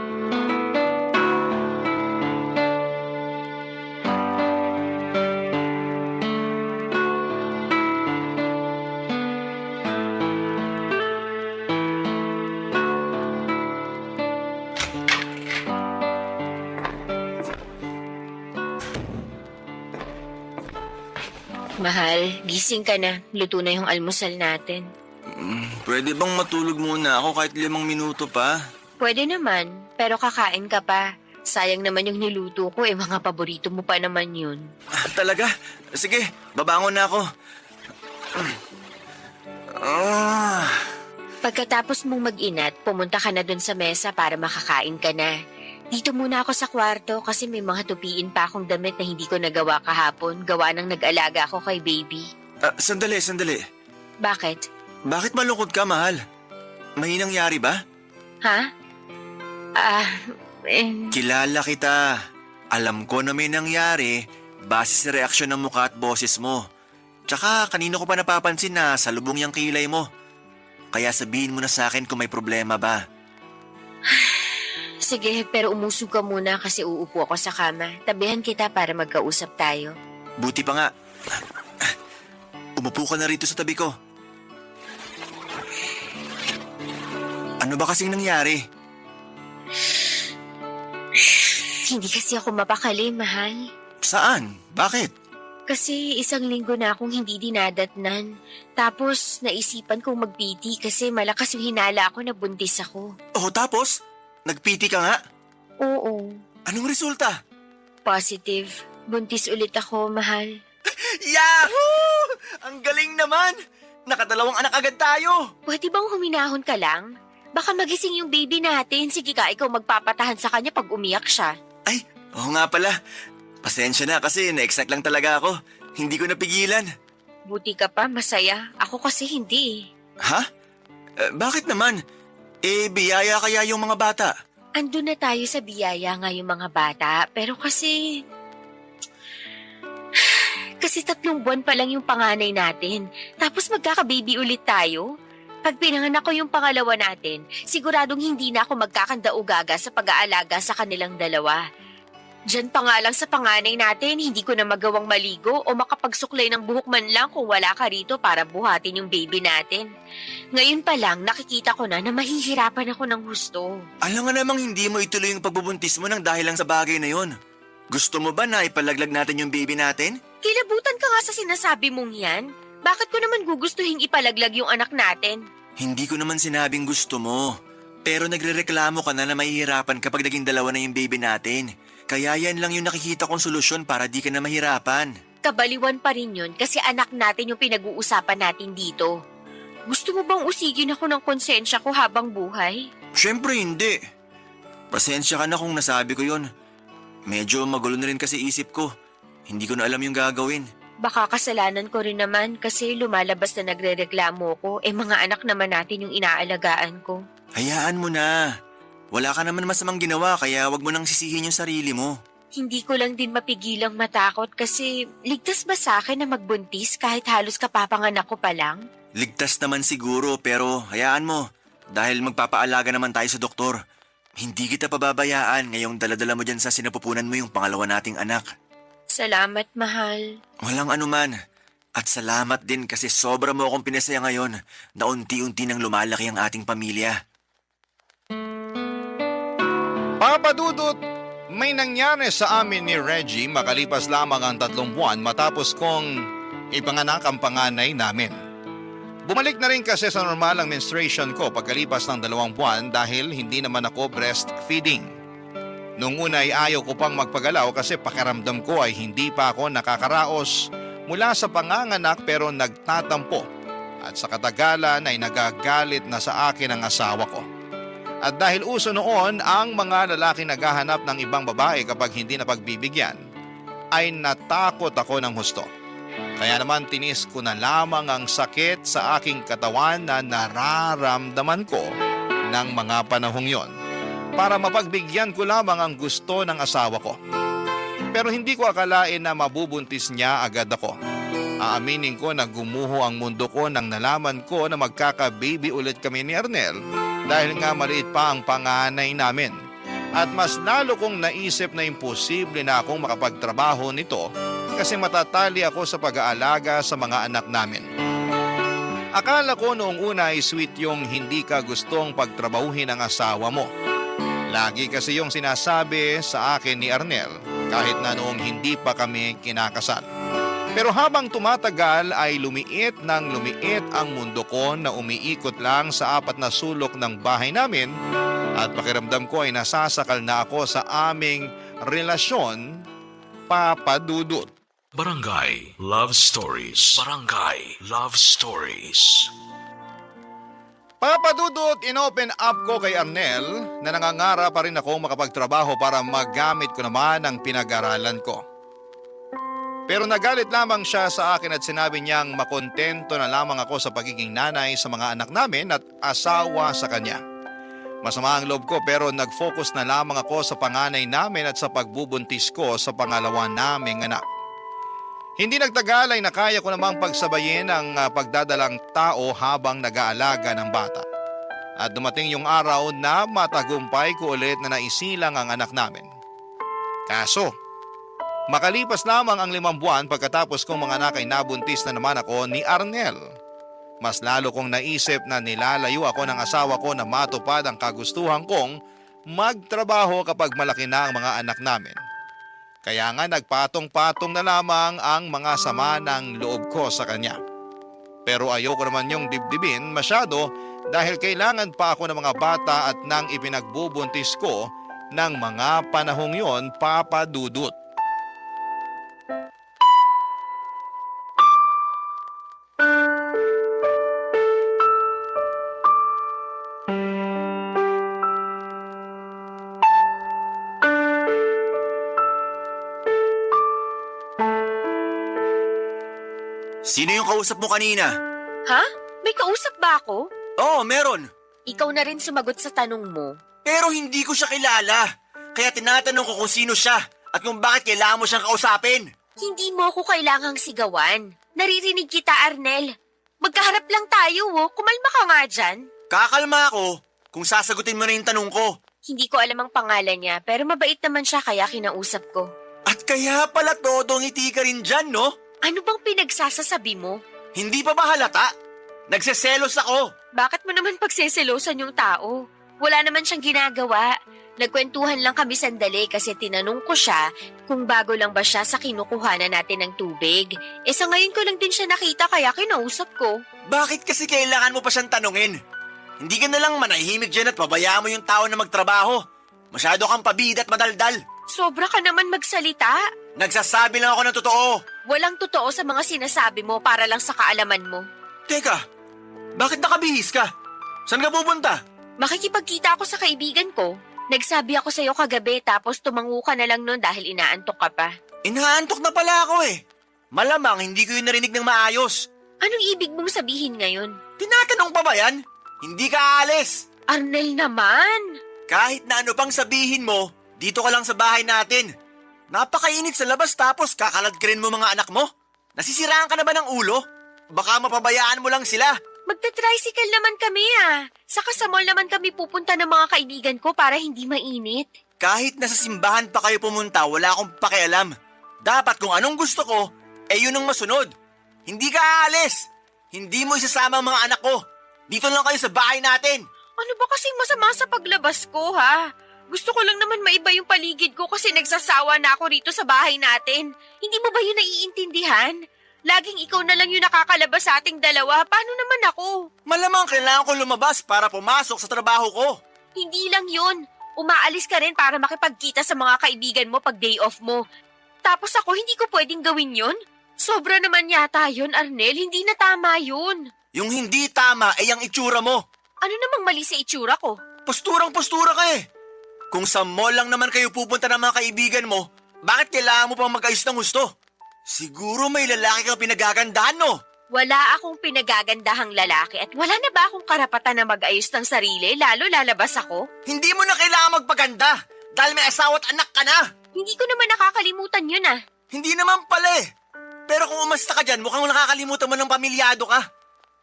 Mahal, gising ka na. Luto na yung almusal natin. Pwede bang matulog muna ako kahit 5 minuto pa? Pwede naman, pero kakain ka pa. Sayang naman yung niluto ko mga paborito mo pa naman yun. Talaga? Sige, babangon na ako. Pagkatapos mong mag-inat, pumunta ka na dun sa mesa para makakain ka na. Dito muna ako sa kwarto kasi may mga tupiin pa akong damit na hindi ko nagawa kahapon. Gawa nang nag-alaga ako kay baby. Sandali. Bakit? Bakit malungkot ka, mahal? May nangyari ba? Ha? Kilala kita. Alam ko na may nangyari base sa reaksyon ng mukha at boses mo. Tsaka kanino ko pa napapansin na salubong yung kilay mo. Kaya sabihin mo na sa akin kung may problema ba. Sige, pero umusog ka muna kasi uupo ako sa kama. Tabihan kita para magkausap tayo. Buti pa nga. Umupo ka na rito sa tabi ko. Ano ba kasing nangyari? Hindi kasi ako mapakali, mahal. Saan? Bakit? Kasi 1 linggo na akong hindi dinadatnan. Tapos naisipan kong mag-PT kasi malakas yung hinala ako na buntis ako. Oh, tapos? Nagpiti ka nga? Oo, Anong resulta? positive. Buntis ulit ako, mahal. Yahoo! Ang galing naman! Nakadalawang anak agad tayo! Pwede bang huminahon ka lang? Baka magising yung baby natin. Sige ka, ikaw magpapatahan sa kanya pag umiyak siya. Ay, oo nga pala. Pasensya na kasi na-excite lang talaga ako. Hindi ko napigilan. Buti ka pa, masaya. Ako kasi hindi. Ha? Bakit naman? Biyaya kaya yung mga bata? Andun na tayo sa biyaya nga yung mga bata. Pero kasi 3 buwan pa lang yung panganay natin. Tapos magkaka-baby ulit tayo. Pag pinanganak ko yung pangalawa natin, siguradong hindi na ako magkakandaugaga sa pag-aalaga sa kanilang dalawa. Diyan pa nga lang sa panganay natin, hindi ko na magawang maligo o makapagsuklay ng buhok man lang kung wala ka rito para buhatin yung baby natin. Ngayon pa lang, nakikita ko na mahihirapan ako ng gusto. Alam nga namang hindi mo ituloy yung pagbubuntis mo nang dahil lang sa bagay na yon. Gusto mo ba na ipalaglag natin yung baby natin? Kilabutan ka nga sa sinasabi mong yan. Bakit ko naman gugustuhin ipalaglag yung anak natin? Hindi ko naman sinabing gusto mo. Pero nagrereklamo ka na mahihirapan kapag naging dalawa na yung baby natin. Kaya yan lang yung nakikita kong solusyon para di ka na mahirapan. Kabaliwan pa rin yun kasi anak natin yung pinag-uusapan natin dito. Gusto mo bang usigin ako ng konsensya ko habang buhay? Siyempre hindi. Pasensya ka na kung nasabi ko yon. Medyo magulo na rin kasi isip ko. Hindi ko na alam yung gagawin. Baka kasalanan ko rin naman kasi lumalabas na nagrereklamo ko. Mga anak naman natin yung inaalagaan ko. Hayaan mo na. Wala ka naman masamang ginawa kaya wag mo nang sisihin yung sarili mo. Hindi ko lang din mapigilang matakot kasi ligtas ba sa akin na magbuntis kahit halos kapapanganak ko pa lang? Ligtas naman siguro pero hayaan mo. Dahil magpapaalaga naman tayo sa doktor. Hindi kita pababayaan ngayong daladala mo dyan sa sinapupunan mo yung pangalawa nating anak. Salamat, mahal. Walang anuman. At salamat din kasi sobra mo akong pinasaya ngayon na unti-unti nang lumalaki ang ating pamilya. Papa Dudut, may nangyari sa amin ni Reggie makalipas lamang ang 3 buwan matapos kong ipanganak ang panganay namin. Bumalik na rin kasi sa normal ang menstruation ko pagkalipas ng 2 buwan dahil hindi naman ako breastfeeding. Noong una ay ayaw ko pang magpagalaw kasi pakiramdam ko ay hindi pa ako nakakaraos mula sa panganganak pero nagtatampo at sa katagalan ay nagagalit na sa akin ang asawa ko. At dahil uso noon ang mga lalaki naghahanap ng ibang babae kapag hindi napagbibigyan, ay natakot ako ng husto. Kaya naman tinis ko na lamang ang sakit sa aking katawan na nararamdaman ko ng mga panahong yon para mapagbigyan ko lamang ang gusto ng asawa ko. Pero hindi ko akalain na mabubuntis niya agad ako. Aaminin ko na gumuho ang mundo ko nang nalaman ko na magkaka-baby ulit kami ni Arnel dahil nga maliit pa ang panganay namin. At mas lalo kong naisip na imposible na akong makapagtrabaho nito kasi matatali ako sa pag-aalaga sa mga anak namin. Akala ko noong una ay sweet yung hindi ka gustong pagtrabahuhin ang asawa mo. Lagi kasi yung sinasabi sa akin ni Arnel kahit na noong hindi pa kami kinakasal. Pero habang tumatagal ay lumiit ng lumiit ang mundo ko na umiikot lang sa 4 na sulok ng bahay namin at pakiramdam ko ay nasasakal na ako sa aming relasyon, Papa Dudut. Barangay Love Stories. Barangay Love Stories. Papadudot, inopen up ko kay Arnel na nangangara pa rin ako makapagtrabaho para magamit ko naman ang pinag-aralan ko. Pero nagalit lamang siya sa akin at sinabi niyang makontento na lamang ako sa pagiging nanay sa mga anak namin at asawa sa kanya. Masama ang loob ko pero nag-focus na lamang ako sa panganay namin at sa pagbubuntis ko sa pangalawa naming anak. Hindi nagtagal ay nakaya ko namang pagsabayin ang pagdadalang tao habang nag-aalaga ng bata. At dumating yung araw na matagumpay ko ulit na naisilang ang anak namin. Kaso, makalipas lamang ang 5 buwan pagkatapos kong mga anak ay nabuntis na naman ako ni Arnel. Mas lalo kong naisip na nilalayo ako ng asawa ko na matupad ang kagustuhan kong magtrabaho kapag malaki na ang mga anak namin. Kaya nga nagpatong-patong na lamang ang mga sama ng loob ko sa kanya. Pero ayoko naman yung dibdibin masyado dahil kailangan pa ako ng mga bata at nang ipinagbubuntis ko ng mga panahong yon, Papa Dudut. Sino yung kausap mo kanina? Ha? May kausap ba ako? Oo, meron. Ikaw na rin sumagot sa tanong mo. Pero hindi ko siya kilala. Kaya tinatanong ko kung sino siya at kung bakit kailangan mo siyang kausapin. Hindi mo ako kailangang sigawan. Naririnig kita, Arnel. Magkaharap lang tayo, oh. Kumalma ka nga dyan. Kakalma ako kung sasagutin mo na yung tanong ko. Hindi ko alam ang pangalan niya, pero mabait naman siya kaya kinausap ko. At kaya pala todo ngiti ka rin dyan, no? Ano bang pinagsasasabi mo? Hindi pa ba halata? Nagseselos ako. Bakit mo naman pagseselosan yung tao? Wala naman siyang ginagawa. Nagkwentuhan lang kami sandali kasi tinanong ko siya kung bago lang ba siya sa kinukuhanan natin ng tubig. Sa ngayon ko lang din siya nakita kaya kinausap ko. Bakit kasi kailangan mo pa siyang tanungin? Hindi ka na lang manahimik dyan at pabayaan mo yung tao na magtrabaho. Masyado kang pabida at madaldal. Sobra ka naman magsalita. Nagsasabi lang ako ng totoo. Walang totoo sa mga sinasabi mo para lang sa kaalaman mo. Teka, bakit nakabihis ka? Saan ka pupunta? Makikipagkita ako sa kaibigan ko. Nagsabi ako sa'yo kagabi tapos tumango ka na lang nun dahil inaantok ka pa. Inaantok na pala ako eh. Malamang hindi ko yun narinig ng maayos. Anong ibig mong sabihin ngayon? Tinatanong pa ba yan? Hindi ka aalis. Arnel naman! Kahit na ano pang sabihin mo, dito ka lang sa bahay natin. Napakainit sa labas tapos kakaladkrin mo mga anak mo. Nasisiraan ka na ba ng ulo? Baka mapabayaan mo lang sila. Magta-tricycle naman kami Saka sa mall naman kami pupunta ng mga kaibigan ko para hindi mainit. Kahit nasa simbahan pa kayo pumunta, wala akong pakialam. Dapat kung anong gusto ko, yun ang masunod. Hindi ka aalis. Hindi mo isasama ang mga anak ko. Dito lang kayo sa bahay natin. Ano ba kasing masama sa paglabas ko, ha? Gusto ko lang naman maiba yung paligid ko kasi nagsasawa na ako rito sa bahay natin. Hindi mo ba yun naiintindihan? Laging ikaw na lang yung nakakalabas sa ating dalawa. Paano naman ako? Malamang kailangan ko lumabas para pumasok sa trabaho ko. Hindi lang yun. Umaalis ka rin para makipagkita sa mga kaibigan mo pag day off mo. Tapos ako, hindi ko pwedeng gawin yun? Sobra naman yata yun, Arnel. Hindi na tama yun. Yung hindi tama ay ang itsura mo. Ano namang mali sa itsura ko? Posturang-postura ka eh. Kung sa mall lang naman kayo pupunta ng mga kaibigan mo, bakit kailangan mo pang mag-ayos ng gusto? Siguro may lalaki kang pinagagandahan, no? Wala akong pinagagandahang lalaki at wala na ba akong karapatan na mag-ayos ng sarili, lalo lalabas ako? Hindi mo na kailangan magpaganda dahil may asawa at anak ka na. Hindi ko naman nakakalimutan yun Hindi naman pala eh. Pero kung umasta ka dyan, mukhang nakakalimutan mo ng pamilyado ka.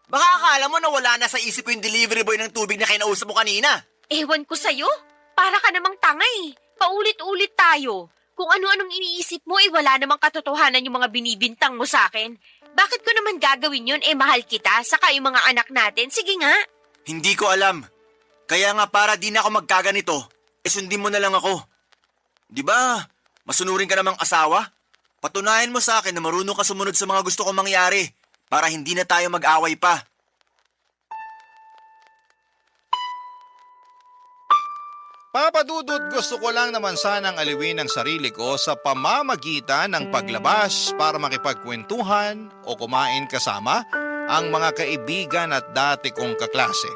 Baka akala mo na wala na sa isip ko yung delivery boy ng tubig na kinausap mo kanina. Ewan ko sa'yo. Para ka namang tanga Paulit-ulit tayo. Kung ano-anong iniisip mo wala namang katotohanan yung mga binibintang mo sa akin. Bakit ko naman gagawin yun mahal kita, saka yung mga anak natin? Sige nga. Hindi ko alam. Kaya nga para di na ako magkaganito, sundin mo na lang ako. Di ba, masunurin ka namang asawa? Patunayan mo sa akin na marunong ka sumunod sa mga gusto kong mangyari para hindi na tayo mag-away pa. Papadudot, gusto ko lang naman sanang aliwin ang sarili ko sa pamamagitan ng paglabas para makipagkwentuhan o kumain kasama ang mga kaibigan at dati kong kaklase.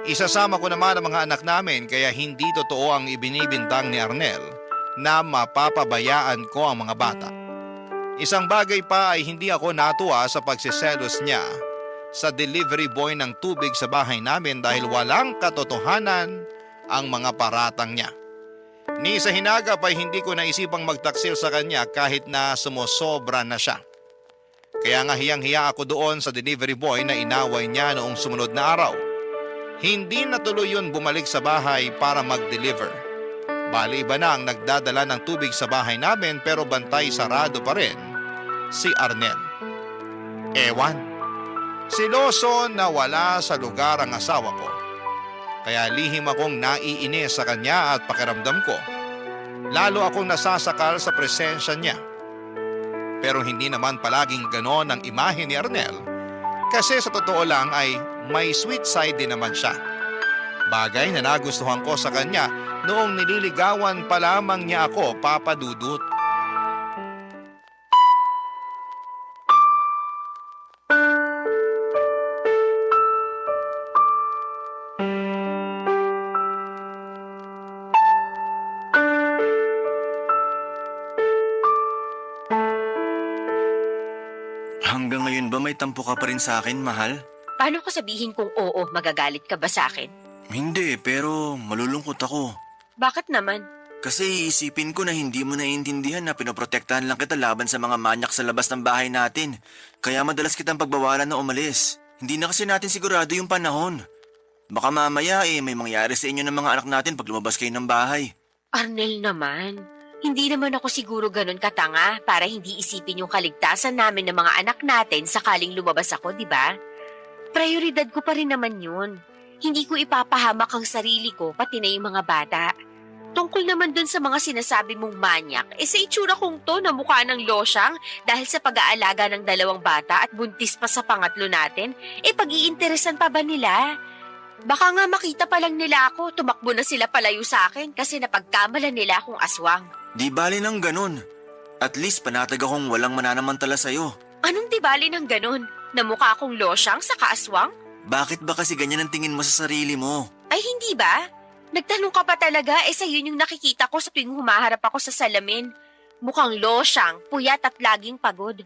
Isasama ko naman ang mga anak namin kaya hindi totoo ang ibinibintang ni Arnel na mapapabayaan ko ang mga bata. Isang bagay pa ay hindi ako natuwa sa pagsiselos niya sa delivery boy ng tubig sa bahay namin dahil walang katotohanan ang mga paratang niya. Ni sa hinagap ay hindi ko naisipang magtaksil sa kanya kahit na sumusobra na siya. Kaya nga hiyang-hiya ako doon sa delivery boy na inaway niya noong sumunod na araw. Hindi natuloy yun bumalik sa bahay para mag-deliver. Bali iba na ang nagdadala ng tubig sa bahay namin pero bantay sarado pa rin si Arnel. Ewan, siloso na wala sa lugar ang asawa ko. Kaya lihim akong naiinis sa kanya at pakiramdam ko. Lalo akong nasasakal sa presensya niya. Pero hindi naman palaging ganon ang imahe ni Arnel kasi sa totoo lang ay may sweet side din naman siya. Bagay na nagustuhan ko sa kanya noong nililigawan pa lamang niya ako, Papa Dudut. Hanggang ngayon ba may tampo ka pa rin sa akin, mahal? Paano ko sabihin kung oo, magagalit ka ba sa akin? Hindi, pero malulungkot ako. Bakit naman? Kasi iisipin ko na hindi mo naiintindihan na pinoprotektahan lang kita laban sa mga manyak sa labas ng bahay natin. Kaya madalas kitang pagbawalan na umalis. Hindi na kasi natin sigurado yung panahon. Baka mamaya may mangyari sa inyo ng mga anak natin pag lumabas kayo ng bahay. Arnel naman, hindi naman ako siguro ganun katanga para hindi isipin yung kaligtasan namin ng mga anak natin sakaling lumabas ako, di ba? Prioridad ko pa rin naman yun. Hindi ko ipapahamak ang sarili ko pati na yung mga bata. Tungkol naman dun sa mga sinasabi mong manyak, sa itsura kong to na mukha ng losyang dahil sa pag-aalaga ng 2 bata at buntis pa sa pangatlo natin, pag-iinteresan pa ba nila? Baka nga makita pa lang nila ako, tumakbo na sila palayo sa akin kasi napagkamalan nila akong aswang. Di bali ng ganun. At least panatag akong walang mananamantala sa'yo. Anong tibali ng ganun? Na mukha akong losyang sa kaaswang? Bakit ba kasi ganyan ang tingin mo sa sarili mo? Ay hindi ba? Nagtanong ka pa talaga, sa yun yung nakikita ko sa tuwing humaharap ako sa salamin. Mukhang losyang, puyat at laging pagod.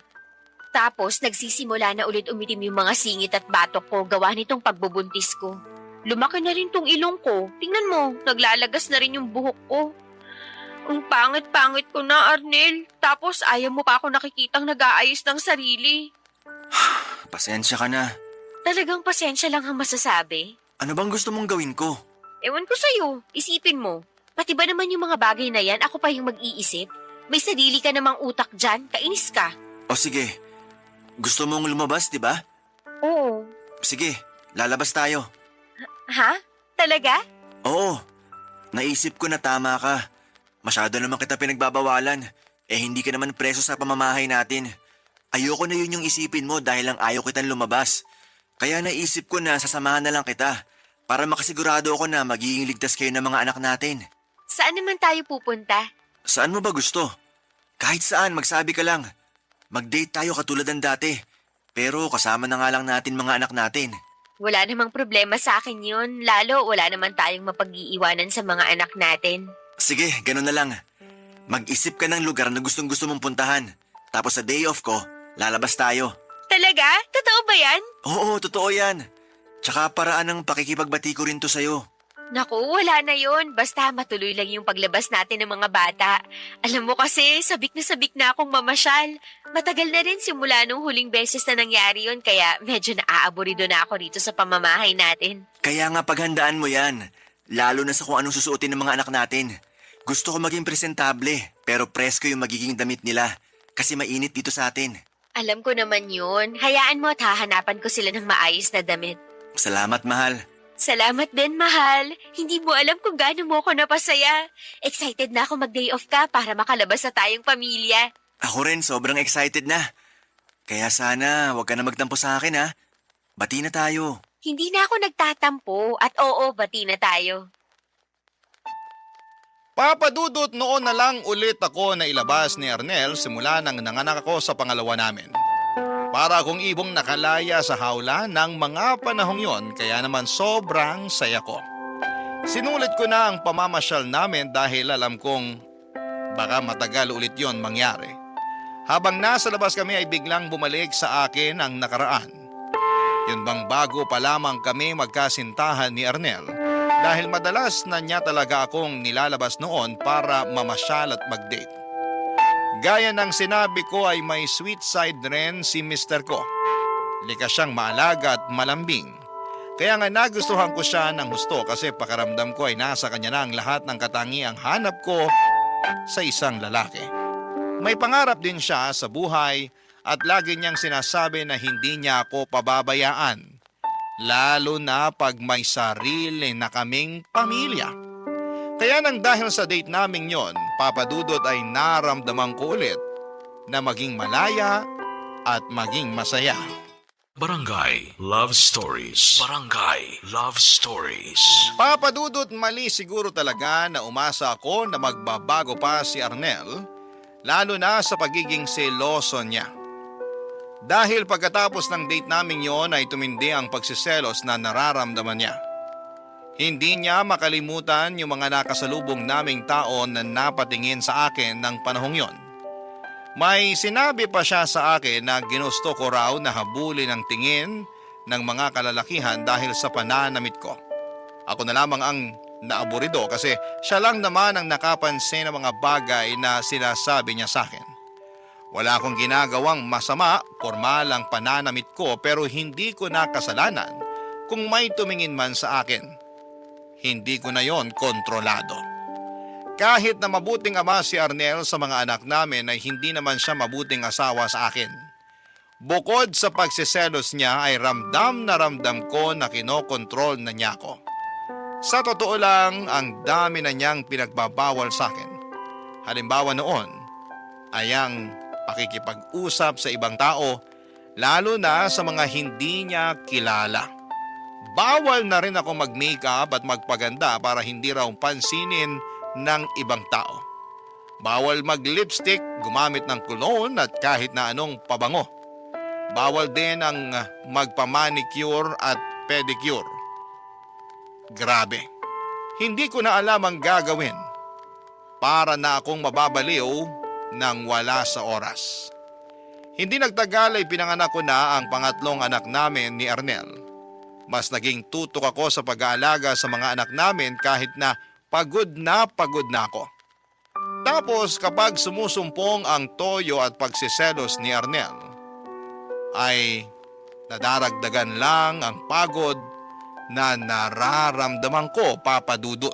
Tapos nagsisimula na ulit umitim yung mga singit at batok ko gawa nitong pagbubuntis ko. Lumaki na rin tong ilong ko. Tingnan mo, naglalagas na rin yung buhok ko. Ang pangit-pangit ko na, Arnel. Tapos ayaw mo pa ako nakikitang nag-aayos ng sarili. Pasensya ka na. Talagang pasensya lang ang masasabi. Ano bang gusto mong gawin ko? Ewan ko sa'yo, isipin mo. Pati ba naman yung mga bagay na yan, ako pa yung mag-iisip? May sarili ka namang utak dyan, kainis ka. O sige, gusto mong lumabas, di ba? Oo. Sige, lalabas tayo. Ha? Talaga? Oo, naisip ko na tama ka. Masyado naman kita pinagbabawalan. Hindi ka naman preso sa pamamahay natin. Ayoko na yun yung isipin mo dahil lang ayaw kitang lumabas. Kaya naisip ko na sasamahan na lang kita para makasigurado ako na magiging ligtas kayo ng mga anak natin. Saan naman tayo pupunta? Saan mo ba gusto? Kahit saan, magsabi ka lang. Mag-date tayo katulad ng dati. Pero kasama na nga lang natin mga anak natin. Wala namang problema sa akin yun. Lalo, wala naman tayong mapag-iiwanan sa mga anak natin. Sige, ganun na lang. Mag-isip ka ng lugar na gustong-gusto mong puntahan. Tapos sa day off ko, lalabas tayo. Talaga? Totoo ba yan? Oo, totoo yan. Tsaka paraan ng pakikipagbati ko rin to sa'yo. Naku, wala na yun. Basta matuloy lang yung paglabas natin ng mga bata. Alam mo kasi, sabik na akong mamasyal. Matagal na rin simula nung huling beses na nangyari yun, kaya medyo naaaburido na ako rito sa pamamahay natin. Kaya nga paghandaan mo yan. Lalo na sa kung anong susuotin ng mga anak natin. Gusto ko maging presentable, pero presko yung magiging damit nila. Kasi mainit dito sa atin. Alam ko naman yun. Hayaan mo at hahanapan ko sila ng maayos na damit. Salamat, mahal. Salamat din, mahal. Hindi mo alam kung gaano mo ako napasaya. Excited na ako mag-day off ka para makalabas na tayong pamilya. Ako rin, sobrang excited na. Kaya sana, huwag ka na magtampo sa akin, ha? Bati na tayo. Hindi na ako nagtatampo at oo, bati na tayo. Papa Dudut, noon na lang ulit ako na ilabas ni Arnel simula nang nanganak ako sa pangalawa namin. Para akong ibong nakalaya sa hawla ng mga panahong yon, kaya naman sobrang saya ko. Sinulit ko na ang pamamasyal namin dahil alam kong baka matagal ulit yon mangyari. Habang nasa labas kami ay biglang bumalik sa akin ang nakaraan. Yun bang bago pa lamang kami magkasintahan ni Arnel, dahil madalas na niya talaga akong nilalabas noon para mamasyal at mag-date. Gaya ng sinabi ko ay may sweet side rin si Mr. ko. Likas siyang maalaga at malambing. Kaya nga nagustuhan ko siya ng husto kasi pakaramdam ko ay nasa kanya na ang lahat ng katangiang hanap ko sa isang lalaki. May pangarap din siya sa buhay at lagi niyang sinasabi na hindi niya ako pababayaan. Lalo na pag may sarili na kaming pamilya. Kaya nang dahil sa date naming yon, Papa Dudut ay naramdaman ko ulit na maging malaya at maging masaya. Barangay Love Stories. Barangay Love Stories. Papa Dudut, mali siguro talaga na umasa ako na magbabago pa si Arnel, lalo na sa pagiging seloso niya. Dahil pagkatapos ng date naming yon ay tumindi ang pagsiselos na nararamdaman niya. Hindi niya makalimutan yung mga nakasalubong naming tao na napatingin sa akin ng panahong yon. May sinabi pa siya sa akin na ginusto ko raw na habulin ang tingin ng mga kalalakihan dahil sa pananamit ko. Ako na lamang ang naaburido kasi siya lang naman ang nakapansin ng mga bagay na sinasabi niya sa akin. Wala akong ginagawang masama, formal ang pananamit ko pero hindi ko na kasalanan kung may tumingin man sa akin. Hindi ko na yon kontrolado. Kahit na mabuting ama si Arnel sa mga anak namin ay hindi naman siya mabuting asawa sa akin. Bukod sa pagsiselos niya ay ramdam na ramdam ko na kinokontrol na niya ako. Sa totoo lang, ang dami na niyang pinagbabawal sa akin. Halimbawa noon ay ang pakikipag-usap sa ibang tao, lalo na sa mga hindi niya kilala. Bawal na rin ako mag-makeup at magpaganda para hindi raw pansinin ng ibang tao. Bawal mag-lipstick, gumamit ng cologne at kahit na anong pabango. Bawal din ang magpa-manicure at pedicure. Grabe. Hindi ko na alam ang gagawin. Para na akong mababaliw nang wala sa oras. Hindi nagtagal ay pinanganak ko na ang pangatlong anak namin ni Arnel. Mas naging tutok ako sa pag-aalaga sa mga anak namin kahit na pagod na ako. Tapos kapag sumusumpong ang toyo at pagsiselos ni Arnel, ay nadaragdagan lang ang pagod na nararamdaman ko, Papa Dudut.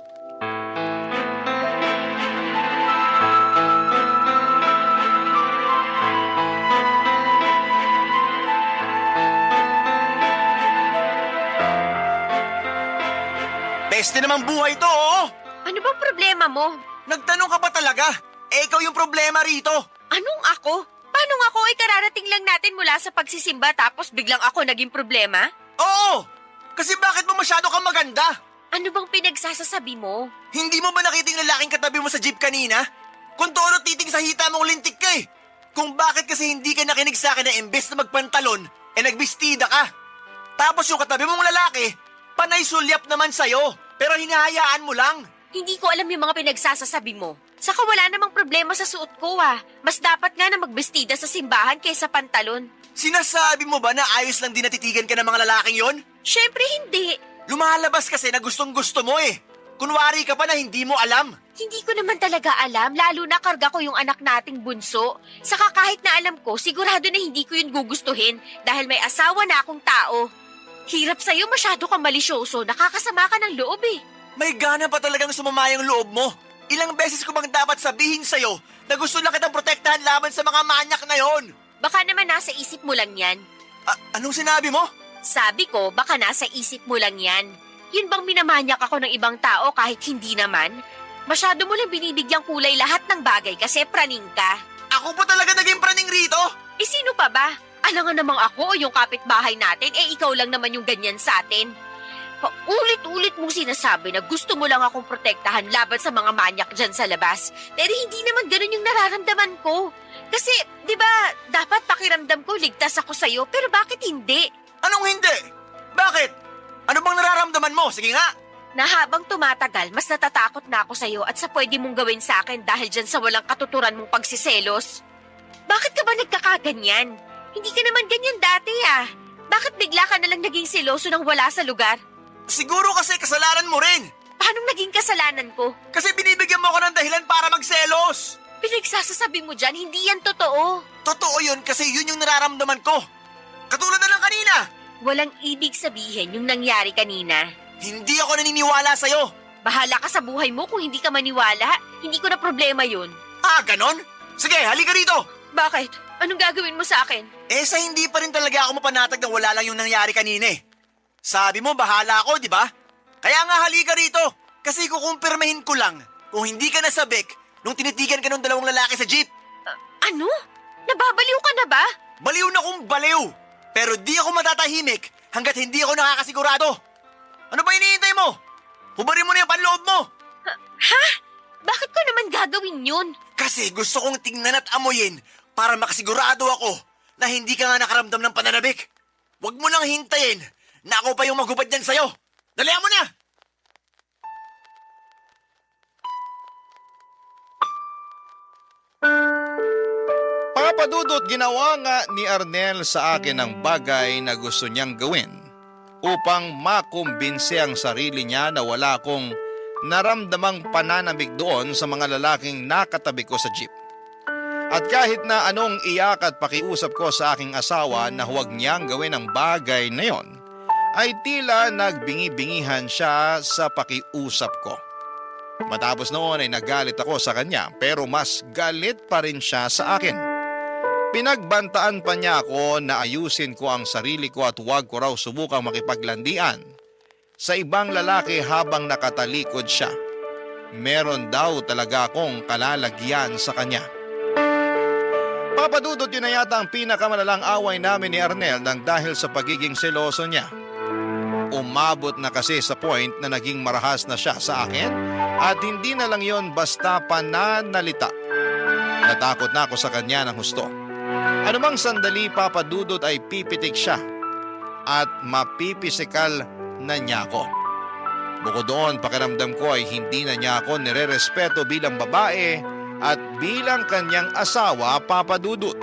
Peste naman buhay to, oh! Ano bang problema mo? Nagtanong ka pa talaga? Eh, ikaw yung problema rito. Anong ako? Paano ako ay kararating lang natin mula sa pagsisimba tapos biglang ako naging problema? Oo! Kasi bakit mo masyado kang maganda? Ano bang pinagsasasabi mo? Hindi mo ba nakita yung lalaking katabi mo sa jeep kanina? Kung toro titing sa hita mong lintik ka eh. Kung bakit kasi hindi ka nakinig sa akin na imbes na magpantalon, eh nagbistida ka. Tapos yung katabi mong lalaki, panay sulyap naman sa'yo. Pero hinahayaan mo lang. Hindi ko alam yung mga pinagsasasabi mo. Saka wala namang problema sa suot ko ah. Mas dapat nga na magbestida sa simbahan kaysa pantalon. Sinasabi mo ba na ayos lang din natitigan ka ng mga lalaking yon? Syempre hindi. Lumalabas kasi na gustong gusto mo eh. Kunwari ka pa na hindi mo alam. Hindi ko naman talaga alam, lalo na karga ko yung anak nating bunso. Saka kahit na alam ko, sigurado na hindi ko yun gugustuhin dahil may asawa na akong tao. Hirap sa'yo, masyado kang malisyoso, nakakasama ka ng loob eh. May gana pa talagang sumama yung loob mo. Ilang beses ko bang dapat sabihin sa'yo na gusto lang kitang protektahan laban sa mga manyak na yon? Baka naman nasa isip mo lang yan. Anong sinabi mo? Sabi ko, baka nasa isip mo lang yan. Yun bang minamanyak ako ng ibang tao kahit hindi naman? Masyado mo lang binibigyang kulay lahat ng bagay kasi praning ka. Ako pa talaga naging praning rito? Eh sino pa ba? Alangan namang ako o yung kapitbahay natin, eh ikaw lang naman yung ganyan sa atin. Paulit-ulit mong sinasabi na gusto mo lang akong protektahan laban sa mga manyak dyan sa labas. Pero hindi naman ganun yung nararamdaman ko. Kasi, di ba, dapat pakiramdam ko ligtas ako sa'yo, pero bakit hindi? Anong hindi? Bakit? Ano bang nararamdaman mo? Sige nga. Na habang tumatagal, mas natatakot na ako sa'yo at sa pwede mong gawin sa akin dahil dyan sa walang katuturan mong pagsiselos. Bakit ka ba nagkakaganyan? Hindi ka naman ganyan dati ah. Bakit bigla ka nalang naging seloso nang wala sa lugar? Siguro kasi kasalanan mo rin. Paano naging kasalanan ko? Kasi binibigyan mo ako ng dahilan para magselos. Pinagsasasabi mo dyan, hindi yan totoo. Totoo yun kasi yun yung nararamdaman ko. Katulad na lang kanina. Walang ibig sabihin yung nangyari kanina. Hindi ako naniniwala sa'yo. Bahala ka sa buhay mo kung hindi ka maniwala. Hindi ko na problema yun. Ah, ganon? Sige, halika rito. Bakit? Anong gagawin mo sa akin? Eh sa hindi pa rin talaga ako mapanatag na wala lang yung nangyari kanina eh. Sabi mo, bahala ako, di ba? Kaya nga halika rito. Kasi kukumpirmahin ko lang kung hindi ka nasabik nung tinitigan ka ng dalawang lalaki sa jeep. Ano? Nababaliw ka na ba? Baliw na kung baliw. Pero di ako matatahimik hanggat hindi ako nakakasigurado. Ano ba hinihintay mo? Hubarin mo na yung panloob mo. Ha? Bakit ko naman gagawin yun? Kasi gusto kong tingnan at amuyin para makasigurado ako na hindi ka nga nakaramdam ng pananabik. Huwag mo nang hintayin na ako pa yung maghubad dyan sa'yo. Dalihan mo na! Papadudot, ginawa nga ni Arnel sa akin ang bagay na gusto niyang gawin upang makumbinse ang sarili niya na wala akong naramdamang pananabik doon sa mga lalaking nakatabi ko sa jeep. At kahit na anong iyak at pakiusap ko sa aking asawa na huwag niyang gawin ang bagay na yon, ay tila nagbingi-bingihan siya sa pakiusap ko. Matapos noon ay nagalit ako sa kanya pero mas galit pa rin siya sa akin. Pinagbantaan pa niya ako na ayusin ko ang sarili ko at huwag ko raw subukang makipaglandian sa ibang lalaki habang nakatalikod siya. Meron daw talaga akong kalalagyan sa kanya. Papadudot, yun na yata ang pinakamalalang away namin ni Arnel nang dahil sa pagiging seloso niya. Umabot na kasi sa point na naging marahas na siya sa akin at hindi na lang yon basta pananalita. Natakot na ako sa kanya ng husto. Anumang sandali, papadudot, ay pipitik siya at mapipisikal na niya ako. Bukod doon, pakiramdam ko ay hindi na niya ako nire-respeto bilang babae at bilang kanyang asawa, papadudot.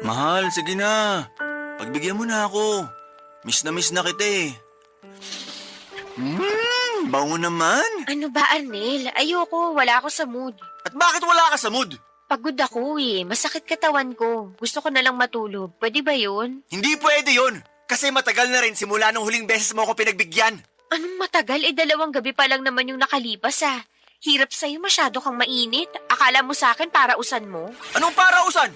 Mahal, sige na. Pagbigyan mo na ako. Miss na kita eh. Bango naman. Ano ba, Arnel? Ayoko, wala ako sa mood. At bakit wala ka sa mood? Pagod ako eh. Masakit katawan ko. Gusto ko na lang matulog. Pwede ba yun? Hindi pwede yun. Kasi matagal na rin simula nung huling beses mo ako pinagbigyan. Anong matagal? 2 gabi pa lang naman yung nakalipas ah. Hirap sa'yo, masyado kang mainit. Akala mo sa akin parausan mo? Anong parausan?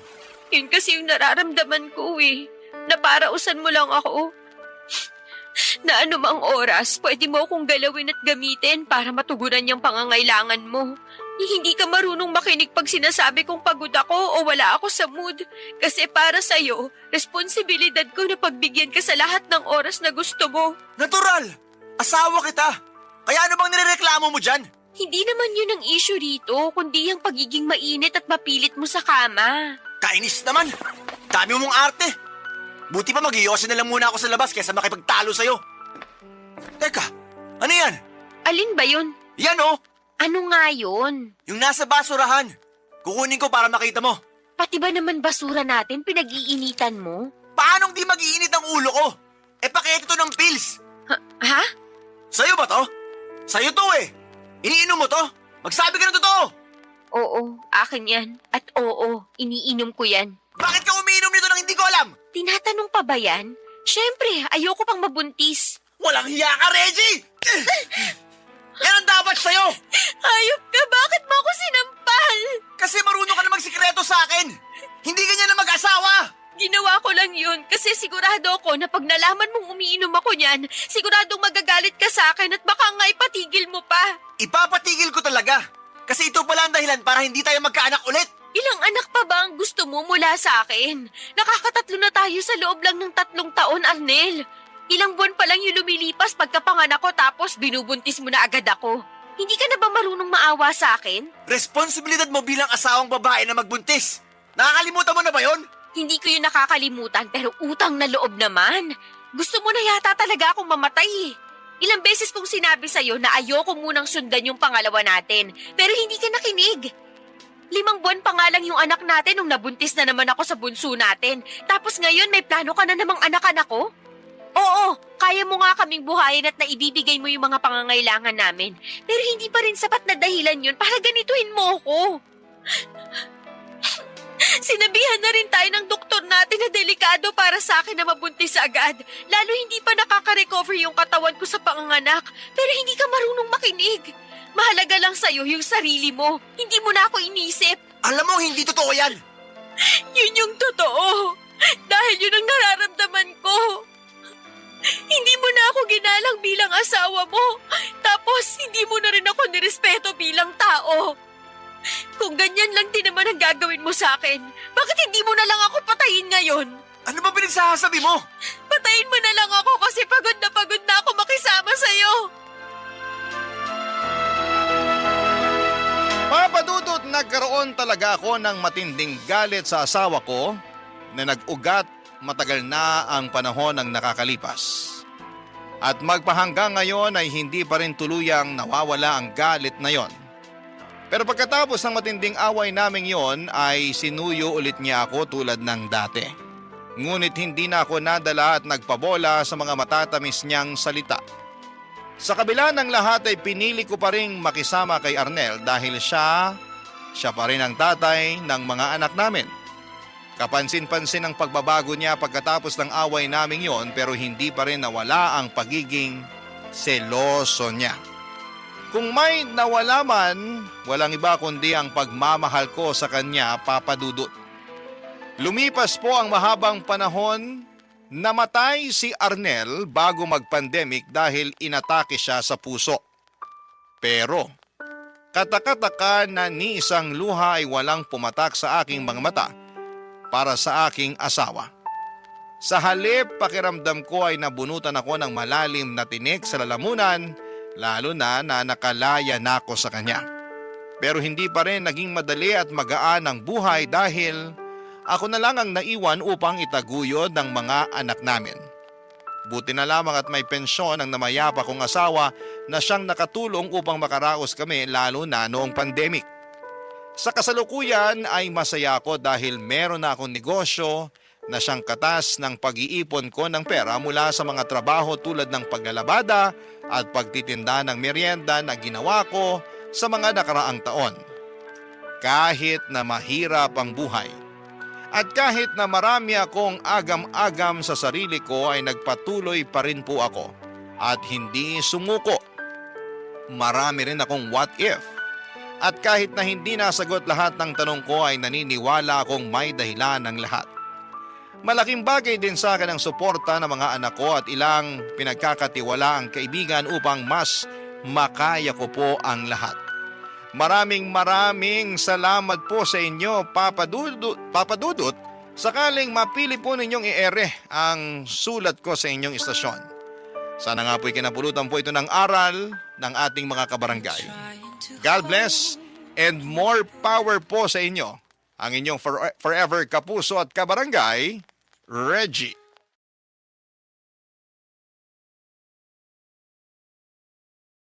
Yun kasi yung nararamdaman ko eh. Naparausan mo lang ako. Na anumang oras, pwede mo akong galawin at gamitin para matugunan yung pangangailangan mo. Hindi ka marunong makinig pag sinasabi kong pagod ako o wala ako sa mood. Kasi para sa'yo, responsibilidad ko na pagbigyan ka sa lahat ng oras na gusto mo. Natural! Asawa kita! Kaya ano bang nirereklamo mo dyan? Hindi naman yun ang issue rito, kundi ang pagiging mainit at mapilit mo sa kama. Kainis naman! Dami mong arte! Buti pa mag-iyosin na lang muna ako sa labas kaysa makipagtalo sa'yo. Teka, ano yan? Alin ba yun? Yan oh! Ano nga yun? Yung nasa basurahan. Kukunin ko para makita mo. Pati ba naman basura natin pinag-iinitan mo? Paanong di mag-iinit ang ulo ko? Eh pakete to ng pills. Ha? Sa'yo ba to? Sa'yo to eh. Iniinom mo to? Magsabi ka ng totoo. Oo, akin yan. At oo, iniinom ko yan. Bakit ka umiinom nito nang hindi ko alam? Tinatanong pa ba yan? Siyempre, ayoko pang mabuntis. Walang hiya ka, Reggie! Yan ang dapat sa'yo! Hayop ka, bakit mo ako sinampal? Kasi marunong ka na magsikreto sa akin! Hindi ganyan na mag-asawa! Ginawa ko lang yun kasi sigurado ako na pag nalaman mong umiinom ako niyan, siguradong magagalit ka sa akin at baka nga ipatigil mo pa. Ipapatigil ko talaga. Kasi ito pala ang dahilan para hindi tayo magkaanak ulit. Ilang anak pa ba ang gusto mo mula sa akin? Nakakatatlo na tayo sa loob lang ng 3 taon, Arnel. Ilang buwan pa lang yung lumilipas pagkapanganak ko tapos binubuntis mo na agad ako. Hindi ka na ba marunong maawa sa akin? Responsibilidad mo bilang asawang babae na magbuntis. Nakakalimutan mo na ba yon? Hindi ko yun nakakalimutan pero utang na loob naman. Gusto mo na yata talaga akong mamatay eh. Ilang beses kong sinabi sa'yo na ayoko munang sundan yung pangalawa natin pero hindi ka nakinig. 5 buwan pa nga lang yung anak natin nung nabuntis na naman ako sa bunso natin. Tapos ngayon may plano ka na namang anak-anak ko? Oo, kaya mo nga kaming buhayin at naibibigay mo yung mga pangangailangan namin. Pero hindi pa rin sapat na dahilan yun para ganituhin mo ako. Sinabihan na rin tayo ng doktor natin na delikado para sa akin na mabuntis agad. Lalo hindi pa nakaka-recover yung katawan ko sa panganganak. Pero hindi ka marunong makinig. Mahalaga lang sa'yo yung sarili mo. Hindi mo na ako inisip. Alam mo, hindi totoo yan. Yun yung totoo. Dahil yun ang nararamdaman ko. Hindi mo na ako ginalang bilang asawa mo. Tapos hindi mo na rin ako nirespeto bilang tao. Kung ganyan lang din naman ang gagawin mo sa akin, bakit hindi mo na lang ako patayin ngayon? Ano ba pinagsasabi mo? Patayin mo na lang ako kasi pagod na ako makisama sa'yo. Papa Dudut, nagkaroon talaga ako ng matinding galit sa asawa ko na nag-ugat matagal na ang panahon ng nakakalipas. At magpahanggang ngayon ay hindi pa rin tuluyang nawawala ang galit na yon. Pero pagkatapos ng matinding away naming yon ay sinuyo ulit niya ako tulad ng dati. Ngunit hindi na ako nadala at nagpabola sa mga matatamis niyang salita. Sa kabila ng lahat ay pinili ko pa rin makisama kay Arnel dahil siya pa rin ang tatay ng mga anak namin. Kapansin-pansin ang pagbabago niya pagkatapos ng away naming yon pero hindi pa rin nawala ang pagiging seloso niya. Kung may nawala man, walang iba kundi ang pagmamahal ko sa kanya, Papa Dudut. Lumipas po ang mahabang panahon, namatay si Arnel bago mag-pandemic dahil inatake siya sa puso. Pero, kataka-taka na ni isang luha ay walang pumatak sa aking mga mata para sa aking asawa. Sa halip, pakiramdam ko ay nabunutan ako ng malalim na tinik sa lalamunan, lalo na nakalaya na ako sa kanya. Pero hindi pa rin naging madali at magaan ang buhay dahil ako na lang ang naiwan upang itaguyod ng mga anak namin. Buti na lamang at may pensyon ang namayapa kong asawa na siyang nakatulong upang makaraos kami lalo na noong pandemic. Sa kasalukuyan ay masaya ako dahil meron na akong negosyo na siyang katas ng pag-iipon ko ng pera mula sa mga trabaho tulad ng paglalabada at pagtitinda ng merienda na ginawa ko sa mga nakaraang taon. Kahit na mahirap ang buhay at kahit na marami akong agam-agam sa sarili ko ay nagpatuloy pa rin po ako at hindi sumuko. Marami rin akong what if. At kahit na hindi nasagot lahat ng tanong ko ay naniniwala akong may dahilan ng lahat. Malaking bagay din sa akin ang suporta ng mga anak ko at ilang pinagkakatiwalaang kaibigan upang mas makaya ko po ang lahat. Maraming salamat po sa inyo, Papa Dudut. Sakaling mapili po ninyong i-ere ang sulat ko sa inyong istasyon. Sana nga po'y kinapulutan po ito ng aral ng ating mga kabarangay. God bless and more power po sa inyo. Ang inyong forever kapuso at kabarangay, Reggie.